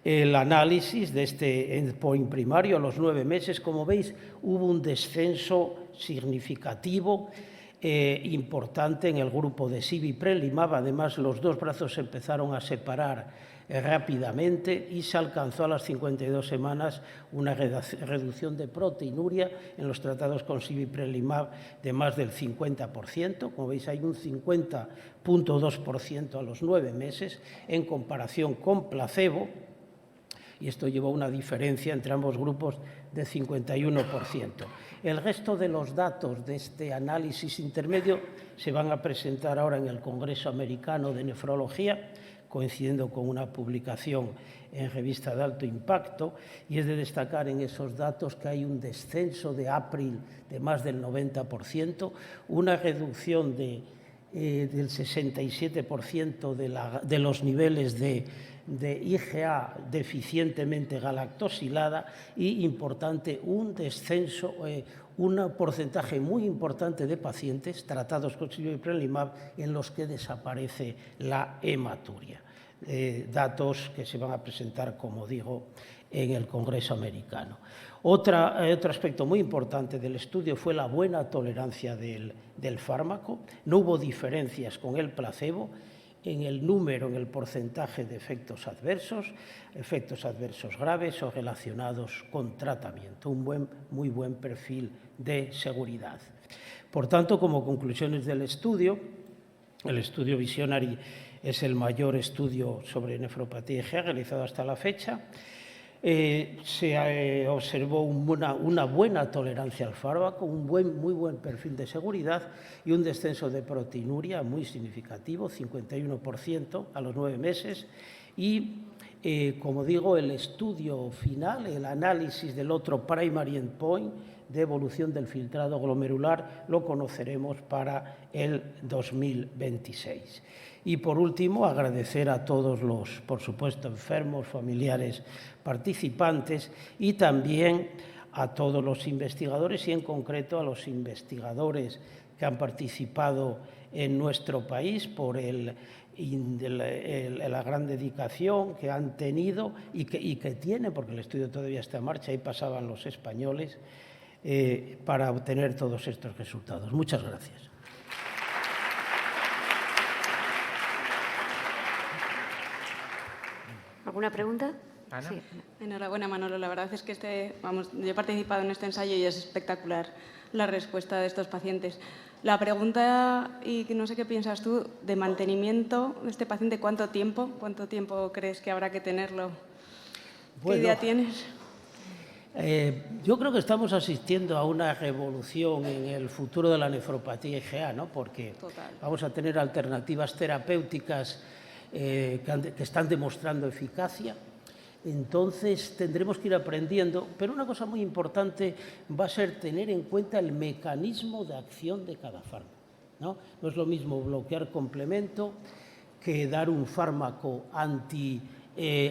el análisis de este endpoint primario a los 9 meses. Como veis, hubo un descenso significativo importante en el grupo de sibeprenlimab. Además, los dos brazos se empezaron a separar rápidamente y se alcanzó a las 52 semanas una reducción de proteinuria en los tratados con sibeprenlimab de más del 50%. Como veis, hay un 50.2% a los 9 meses en comparación con placebo, y esto llevó a una diferencia entre ambos grupos de 51%. El resto de los datos de este análisis intermedio se van a presentar ahora en el Congreso Americano de Nefrología, coincidiendo con una publicación en revista de alto impacto, y es de destacar en esos datos que hay un descenso de April de más del 90%, una reducción del 67% de los niveles de IgA deficientemente galactosilada y, importante, un descenso, un porcentaje muy importante de pacientes tratados con sibeprenlimab en los que desaparece la hematuria. Datos que se van a presentar, como digo, en el Congreso Americano. Otro aspecto muy importante del estudio fue la buena tolerancia del fármaco. No hubo diferencias con el placebo en el número, en el porcentaje de efectos adversos graves o relacionados con tratamiento. Un muy buen perfil de seguridad. Por tanto, como conclusiones del estudio, el estudio Visionary es el mayor estudio sobre nefropatía IgA realizado hasta la fecha. Se observó una buena tolerancia al fármaco, muy buen perfil de seguridad y un descenso de proteinuria muy significativo, 51% a los 9 meses. Y, como digo, el estudio final, el análisis del otro primary endpoint de evolución del filtrado glomerular, lo conoceremos para el 2026. Y, por último, agradecer a todos los, por supuesto, enfermos, familiares, participantes, y también a todos los investigadores y, en concreto, a los investigadores que han participado en nuestro país por la gran dedicación que han tenido y que tienen, porque el estudio todavía está en marcha, ahí pasaban los españoles, para obtener todos estos resultados. Muchas gracias. ¿Alguna pregunta? Ana. Sí. Enhorabuena, Manolo. La verdad es que yo he participado en este ensayo y es espectacular la respuesta de estos pacientes. La pregunta, y no sé qué piensas tú, de mantenimiento de este paciente, ¿cuánto tiempo crees que habrá que tenerlo? ¿Qué idea tienes? Yo creo que estamos asistiendo a una revolución en el futuro de la nefropatía IgA, ¿no? Porque vamos a tener alternativas terapéuticas que están demostrando eficacia. Entonces tendremos que ir aprendiendo, pero una cosa muy importante va a ser tener en cuenta el mecanismo de acción de cada fármaco, ¿no? No es lo mismo bloquear complemento que dar un fármaco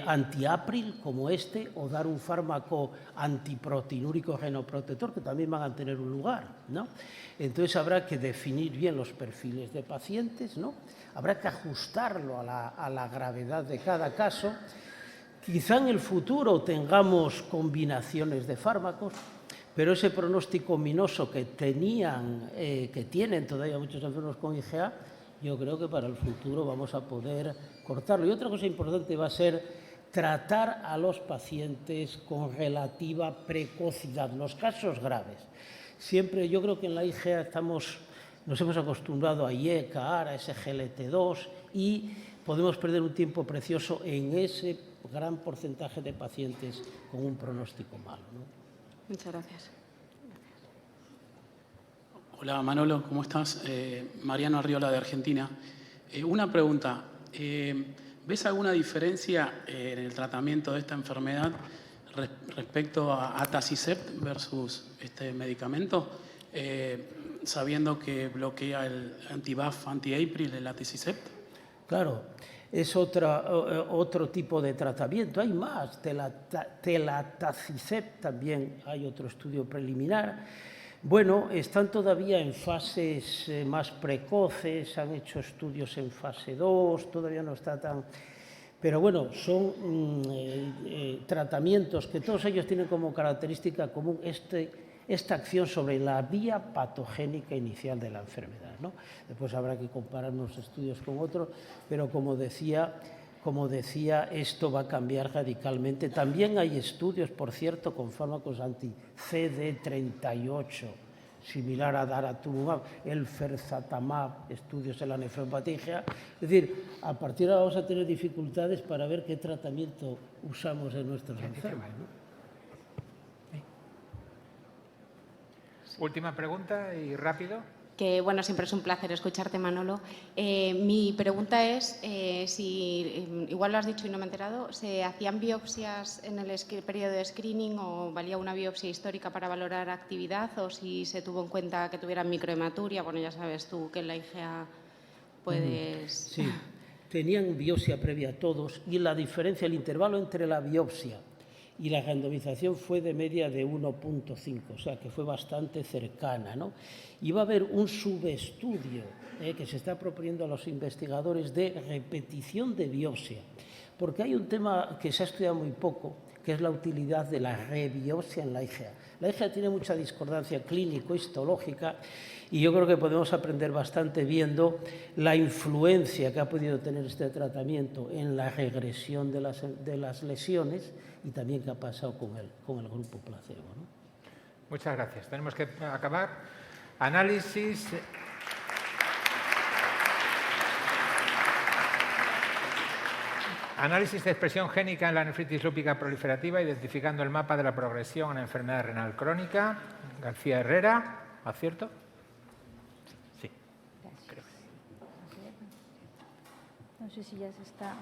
antiapril como este o dar un fármaco antiproteinúrico genoprotector que también van a tener un lugar, ¿no? Entonces habrá que definir bien los perfiles de pacientes, ¿no? Habrá que ajustarlo a la gravedad de cada caso. Quizá en el futuro tengamos combinaciones de fármacos, pero ese pronóstico ominoso que tienen todavía muchos enfermos con IgA, yo creo que para el futuro vamos a poder cortarlo. Y otra cosa importante va a ser tratar a los pacientes con relativa precocidad, los casos graves. Siempre, yo creo que en la IgA nos hemos acostumbrado a IE, CAR, a SGLT2 y podemos perder un tiempo precioso en ese gran porcentaje de pacientes con un pronóstico malo, ¿no? Muchas gracias. Hola Manolo, ¿cómo estás? Mariano Arriola de Argentina. Una pregunta, ¿ves alguna diferencia en el tratamiento de esta enfermedad respecto a atacicept versus este medicamento? Sabiendo que bloquea el anti-BAFF, anti-APRIL, el atacicept. Claro, es otro tipo de tratamiento. Hay más, telatacicept también hay otro estudio preliminar. Bueno, están todavía en fases más precoces, han hecho estudios en fase 2, todavía no está tan... Pero bueno, son tratamientos que todos ellos tienen como característica común esta acción sobre la vía patogénica inicial de la enfermedad, ¿no? Después habrá que comparar unos estudios con otros, pero como decía, esto va a cambiar radicalmente. También hay estudios, por cierto, con fármacos anti-CD38, similar a daratumumab, el ferzatamab, estudios en la nefropatía. Es decir, a partir de ahora vamos a tener dificultades para ver qué tratamiento usamos en nuestros enfermos, ¿no? Última pregunta y rápido. Que bueno, siempre es un placer escucharte, Manolo. Mi pregunta es si, igual lo has dicho y no me he enterado, ¿se hacían biopsias en el periodo de screening o valía una biopsia histórica para valorar actividad o si se tuvo en cuenta que tuvieran microhematuria? Bueno, ya sabes tú que en la IgA puedes... Sí, tenían biopsia previa a todos y la diferencia, el intervalo entre la biopsia y la randomización fue de media de 1.5, o sea que fue bastante cercana, ¿no? Y va a haber un subestudio que se está proponiendo a los investigadores de repetición de biopsia, porque hay un tema que se ha estudiado muy poco, que es la utilidad de la rebiopsia en la IgA. La IgA tiene mucha discordancia clínico-histológica y yo creo que podemos aprender bastante viendo la influencia que ha podido tener este tratamiento en la regresión de las lesiones y también qué ha pasado con el grupo placebo, ¿no? Muchas gracias. Tenemos que acabar. Análisis. Análisis de expresión génica en la nefritis lúpica proliferativa, identificando el mapa de la progresión en la enfermedad renal crónica. García Herrera, ¿acierto? Sí. Creo que sí. No sé si ya se está...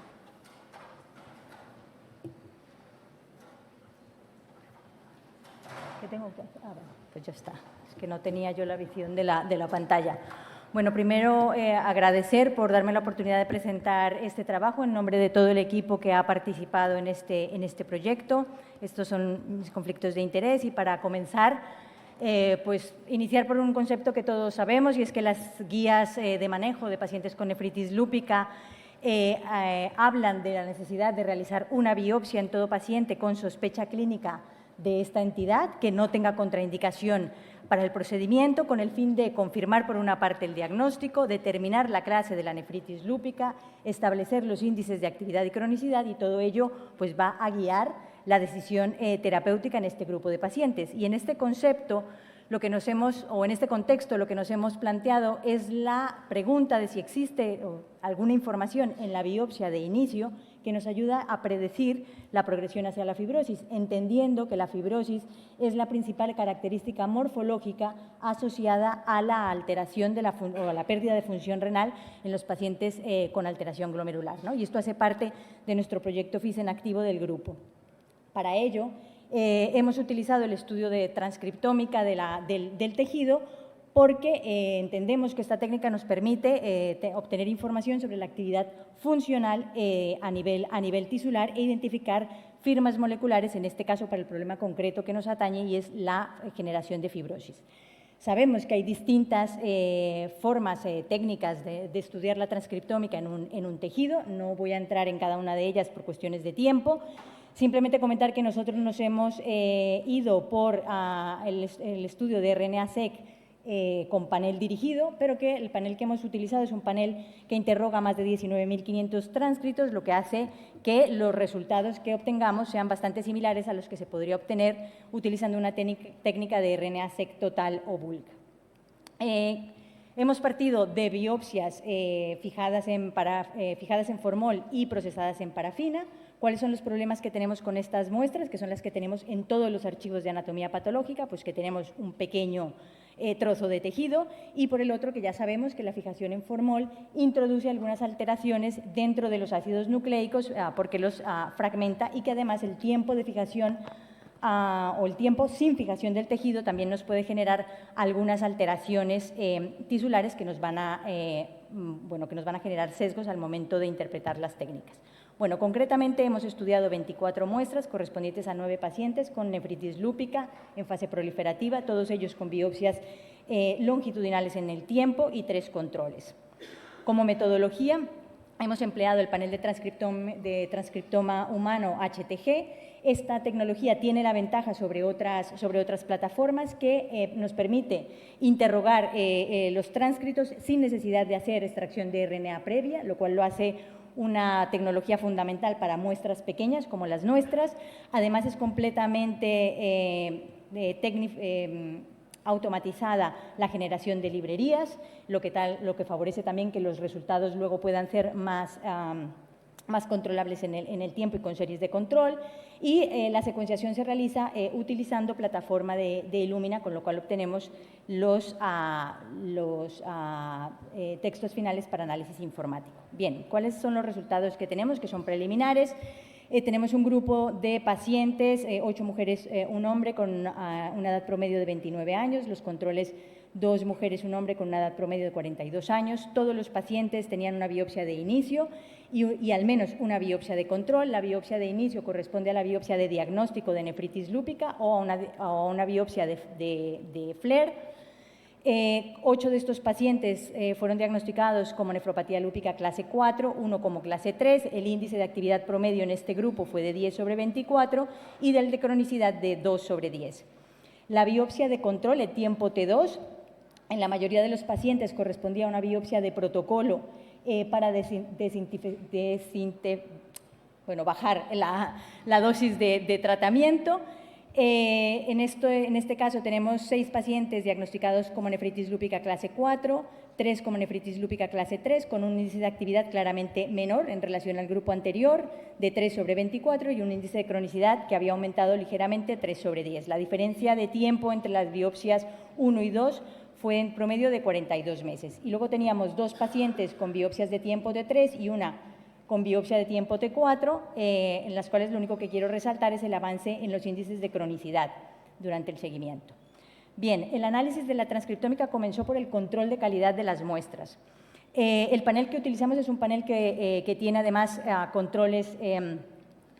¿Qué tengo que hacer? Ah, bueno, pues ya está. Es que no tenía yo la visión de la pantalla. Bueno, primero agradecer por darme la oportunidad de presentar este trabajo en nombre de todo el equipo que ha participado en este proyecto. Estos son mis conflictos de interés y para comenzar, pues iniciar por un concepto que todos sabemos y es que las guías de manejo de pacientes con nefritis lúpica hablan de la necesidad de realizar una biopsia en todo paciente con sospecha clínica de esta entidad que no tenga contraindicación para el procedimiento, con el fin de confirmar por una parte el diagnóstico, determinar la clase de la nefritis lúpica, establecer los índices de actividad y cronicidad y todo ello pues va a guiar la decisión terapéutica en este grupo de pacientes. Y en este concepto, en este contexto, lo que nos hemos planteado es la pregunta de si existe alguna información en la biopsia de inicio que nos ayuda a predecir la progresión hacia la fibrosis, entendiendo que la fibrosis es la principal característica morfológica asociada a la alteración o a la pérdida de función renal en los pacientes con alteración glomerular, ¿no? Y esto hace parte de nuestro proyecto FIS en activo del grupo. Para ello, hemos utilizado el estudio de transcriptómica del tejido porque entendemos que esta técnica nos permite obtener información sobre la actividad funcional a nivel tisular e identificar firmas moleculares, en este caso para el problema concreto que nos atañe, y es la generación de fibrosis. Sabemos que hay distintas formas técnicas de estudiar la transcriptómica en un tejido. No voy a entrar en cada una de ellas por cuestiones de tiempo. Simplemente comentar que nosotros nos hemos ido por el estudio de RNA-seq con panel dirigido, pero que el panel que hemos utilizado es un panel que interroga más de 19.500 transcritos, lo que hace que los resultados que obtengamos sean bastante similares a los que se podría obtener utilizando una técnica de RNA-seq total o bulk. Hemos partido de biopsias fijadas en formol y procesadas en parafina. ¿Cuáles son los problemas que tenemos con estas muestras? Que son las que tenemos en todos los archivos de anatomía patológica, pues que tenemos un pequeño trozo de tejido, y por el otro que ya sabemos que la fijación en formol introduce algunas alteraciones dentro de los ácidos nucleicos porque los fragmenta, y que además el tiempo de fijación o el tiempo sin fijación del tejido también nos puede generar algunas alteraciones tisulares que nos van a generar sesgos al momento de interpretar las técnicas. Bueno, concretamente hemos estudiado 24 muestras correspondientes a 9 pacientes con nefritis lúpica en fase proliferativa, todos ellos con biopsias longitudinales en el tiempo y 3 controles. Como metodología, hemos empleado el panel de transcriptoma humano HTG. Esta tecnología tiene la ventaja sobre otras plataformas que nos permite interrogar los transcritos sin necesidad de hacer extracción de RNA previa, lo cual lo hace una tecnología fundamental para muestras pequeñas como las nuestras. Además, es completamente automatizada la generación de librerías, lo que favorece también que los resultados luego puedan ser más controlables en el tiempo y con series de control. Y la secuenciación se realiza utilizando plataforma de Illumina, con lo cual obtenemos los textos finales para análisis informático. Bien, ¿cuáles son los resultados que tenemos? Que son preliminares. Tenemos un grupo de pacientes, 8 mujeres, 1 hombre, con una edad promedio de 29 años. Los controles, 2 mujeres, 1 hombre, con una edad promedio de 42 años. Todos los pacientes tenían una biopsia de inicio y al menos una biopsia de control. La biopsia de inicio corresponde a la biopsia de diagnóstico de nefritis lúpica o a una biopsia de FLAIR. 8 de estos pacientes fueron diagnosticados como nefropatía lúpica clase 4, 1 como clase 3. El índice de actividad promedio en este grupo fue de 10/24 y del de cronicidad de 2/10. La biopsia de control, el tiempo T2, en la mayoría de los pacientes correspondía a una biopsia de protocolo para bajar la dosis de tratamiento. En este caso tenemos 6 pacientes diagnosticados como nefritis lúpica clase 4, 3 como nefritis lúpica clase 3, con un índice de actividad claramente menor en relación al grupo anterior, de 3/24, y un índice de cronicidad que había aumentado ligeramente, 3/10. La diferencia de tiempo entre las biopsias 1 y 2 fue en promedio de 42 meses. Y luego teníamos 2 pacientes con biopsias de tiempo T3 y una con biopsia de tiempo T4, en las cuales lo único que quiero resaltar es el avance en los índices de cronicidad durante el seguimiento. Bien, el análisis de la transcriptómica comenzó por el control de calidad de las muestras. El panel que utilizamos es un panel que tiene además controles,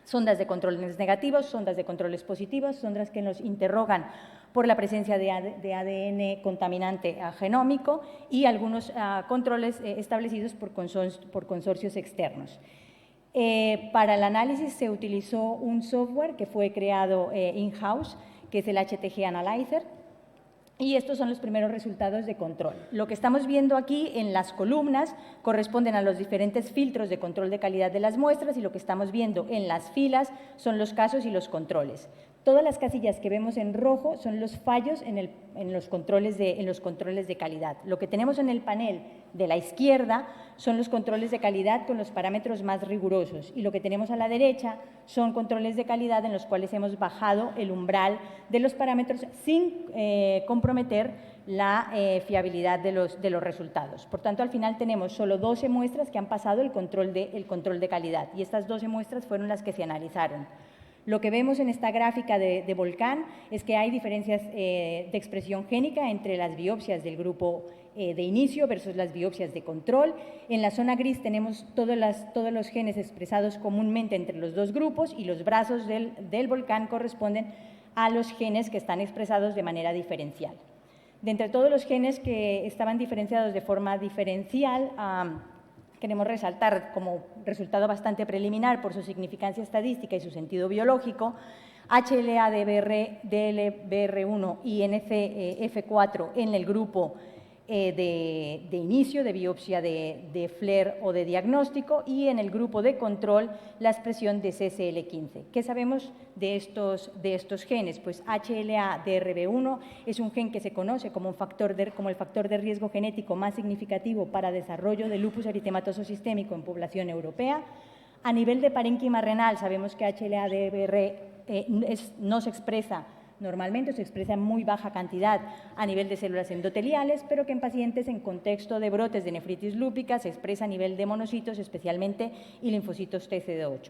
sondas de controles negativos, sondas de controles positivos, sondas que nos interrogan por la presencia de ADN contaminante genómico y algunos controles establecidos por consorcios externos. Para el análisis se utilizó un software que fue creado in-house, que es el HTG Analyzer, y estos son los primeros resultados de control. Lo que estamos viendo aquí en las columnas corresponden a los diferentes filtros de control de calidad de las muestras, y lo que estamos viendo en las filas son los casos y los controles. Todas las casillas que vemos en rojo son los fallos en los controles de calidad. Lo que tenemos en el panel de la izquierda son los controles de calidad con los parámetros más rigurosos, y lo que tenemos a la derecha son controles de calidad en los cuales hemos bajado el umbral de los parámetros sin comprometer la fiabilidad de los resultados. Por tanto, al final tenemos solo 12 muestras que han pasado el control de calidad, y estas 12 muestras fueron las que se analizaron. Lo que vemos en esta gráfica de volcán es que hay diferencias de expresión génica entre las biopsias del grupo de inicio versus las biopsias de control. En la zona gris tenemos todos los genes expresados comúnmente entre los dos grupos y los brazos del volcán corresponden a los genes que están expresados de manera diferencial. De entre todos los genes que estaban diferenciados de forma diferencial, queremos resaltar como resultado bastante preliminar por su significancia estadística y su sentido biológico, HLA, DLBR1 y NCF4 en el grupo de inicio de biopsia de FLAIR o de diagnóstico y en el grupo de control la expresión de CCL15. ¿Qué sabemos de estos genes? Pues HLA-DRB1 es un gen que se conoce como el factor de riesgo genético más significativo para desarrollo de lupus eritematoso sistémico en población europea. A nivel de parénquima renal sabemos que HLA-DRB no se expresa normalmente, se expresa en muy baja cantidad a nivel de células endoteliales, pero que en pacientes en contexto de brotes de nefritis lúpica se expresa a nivel de monocitos especialmente y linfocitos TCD8.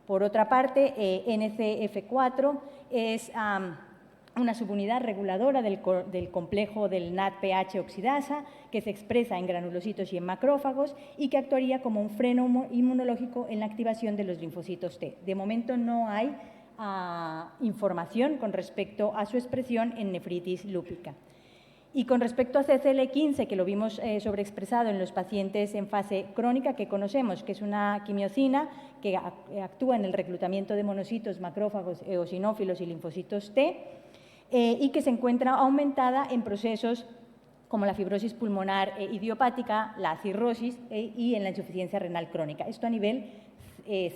Por otra parte, NCF4 es una subunidad reguladora del complejo del NADPH oxidasa que se expresa en granulocitos y en macrófagos y que actuaría como un freno inmunológico en la activación de los linfocitos T. De momento no hay información con respecto a su expresión en nefritis lúpica. Y con respecto a CCL15, que lo vimos sobreexpresado en los pacientes en fase crónica, que conocemos que es una quimiocina que actúa en el reclutamiento de monocitos, macrófagos, eosinófilos y linfocitos T, y que se encuentra aumentada en procesos como la fibrosis pulmonar idiopática, la cirrosis y en la insuficiencia renal crónica. Esto a nivel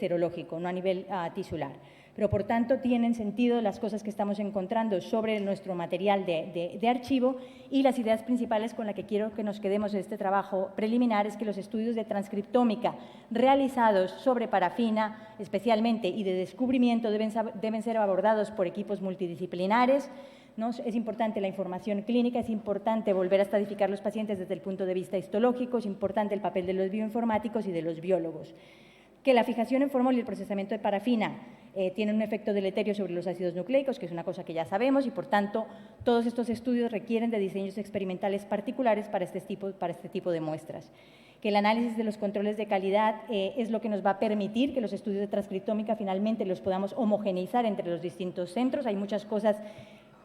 serológico, no a nivel tisular. Pero, por tanto, tienen sentido las cosas que estamos encontrando sobre nuestro material de archivo y las ideas principales con las que quiero que nos quedemos en este trabajo preliminar es que los estudios de transcriptómica realizados sobre parafina, especialmente, y de descubrimiento deben ser abordados por equipos multidisciplinares. ¿No? Es importante la información clínica, es importante volver a estadificar los pacientes desde el punto de vista histológico, es importante el papel de los bioinformáticos y de los biólogos. Que la fijación en formol y el procesamiento de parafina tienen un efecto deleterio sobre los ácidos nucleicos, que es una cosa que ya sabemos, y por tanto todos estos estudios requieren de diseños experimentales particulares para este tipo de muestras. Que el análisis de los controles de calidad es lo que nos va a permitir que los estudios de transcriptómica finalmente los podamos homogeneizar entre los distintos centros. Hay muchas cosas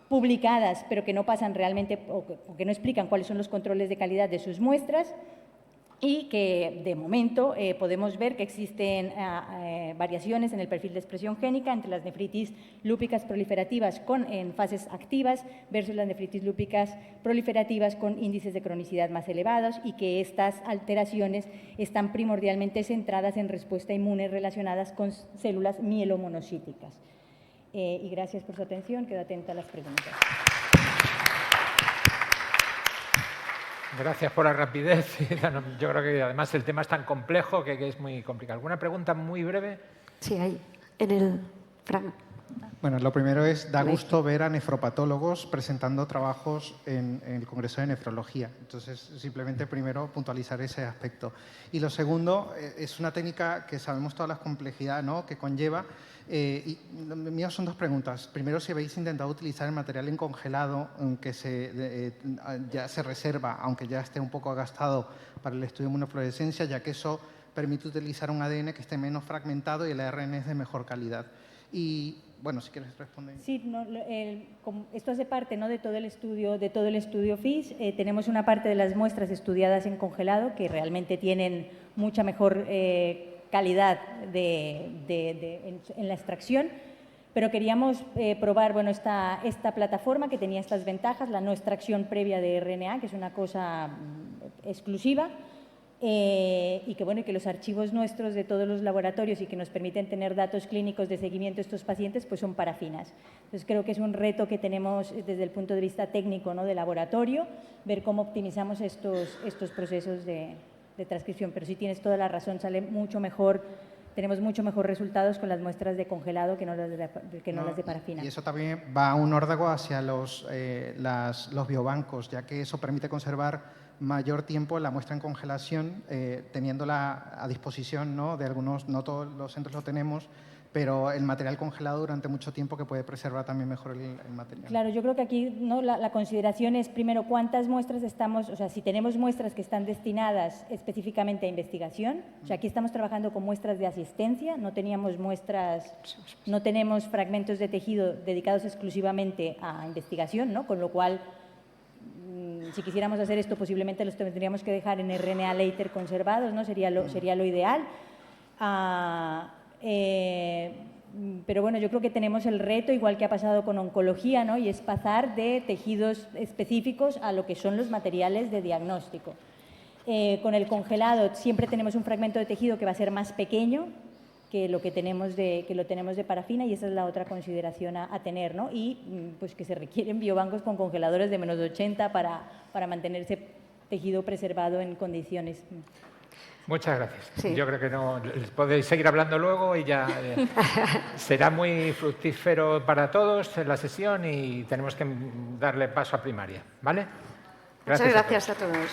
publicadas, pero que no pasan realmente o que no explican cuáles son los controles de calidad de sus muestras. Y que, de momento, podemos ver que existen variaciones en el perfil de expresión génica entre las nefritis lúpicas proliferativas en fases activas versus las nefritis lúpicas proliferativas con índices de cronicidad más elevados y que estas alteraciones están primordialmente centradas en respuesta inmune relacionadas con células mielomonocíticas. Y gracias por su atención. Quedo atenta a las preguntas. Gracias por la rapidez. Yo creo que además el tema es tan complejo que es muy complicado. ¿Alguna pregunta muy breve? Sí, ahí, en el... Fran. Bueno, lo primero es, da gusto ver a nefropatólogos presentando trabajos en el Congreso de Nefrología. Entonces, simplemente primero puntualizar ese aspecto. Y lo segundo, es una técnica que sabemos todas las complejidades, ¿no?, que conlleva. Y mías son dos preguntas. Primero, si habéis intentado utilizar el material en congelado, aunque ya se reserva, aunque ya esté un poco gastado para el estudio de inmunofluorescencia, ya que eso permite utilizar un ADN que esté menos fragmentado y el ARN es de mejor calidad. Y, bueno, si quieres responder. Sí, esto hace parte, ¿no?, de todo el estudio FISH. Tenemos una parte de las muestras estudiadas en congelado que realmente tienen mucha mejor calidad en la extracción, pero queríamos probar esta plataforma que tenía estas ventajas, la no extracción previa de RNA, que es una cosa exclusiva, y que los archivos nuestros de todos los laboratorios y que nos permiten tener datos clínicos de seguimiento de estos pacientes pues son parafinas. Entonces creo que es un reto que tenemos desde el punto de vista técnico, ¿no?, de laboratorio, ver cómo optimizamos estos procesos de transcripción, pero sí tienes toda la razón, sale mucho mejor, tenemos mucho mejor resultados con las muestras de congelado que no las de parafina. Y eso también va a un órdago hacia los biobancos, ya que eso permite conservar mayor tiempo la muestra en congelación, teniéndola a disposición, ¿no?, de algunos, no todos los centros lo tenemos, pero el material congelado durante mucho tiempo que puede preservar también mejor el material. Claro, yo creo que aquí, ¿no?, la consideración es, primero, cuántas muestras estamos, o sea, si tenemos muestras que están destinadas específicamente a investigación, o sea, aquí estamos trabajando con muestras de asistencia, no teníamos muestras, no tenemos fragmentos de tejido dedicados exclusivamente a investigación, ¿no?, con lo cual, si quisiéramos hacer esto, posiblemente los tendríamos que dejar en RNA later conservados, ¿no?, sería lo ideal. Pero bueno, yo creo que tenemos el reto, igual que ha pasado con oncología, ¿no?, y es pasar de tejidos específicos a lo que son los materiales de diagnóstico. Con el congelado siempre tenemos un fragmento de tejido que va a ser más pequeño que lo que tenemos de parafina, y esa es la otra consideración a tener, ¿no? Y pues que se requieren biobancos con congeladores de menos de 80 para mantener ese tejido preservado en condiciones. Muchas gracias. Sí. Yo creo que no podéis seguir hablando luego y ya será muy fructífero para todos la sesión y tenemos que darle paso a primaria, ¿vale? Muchas gracias a todos.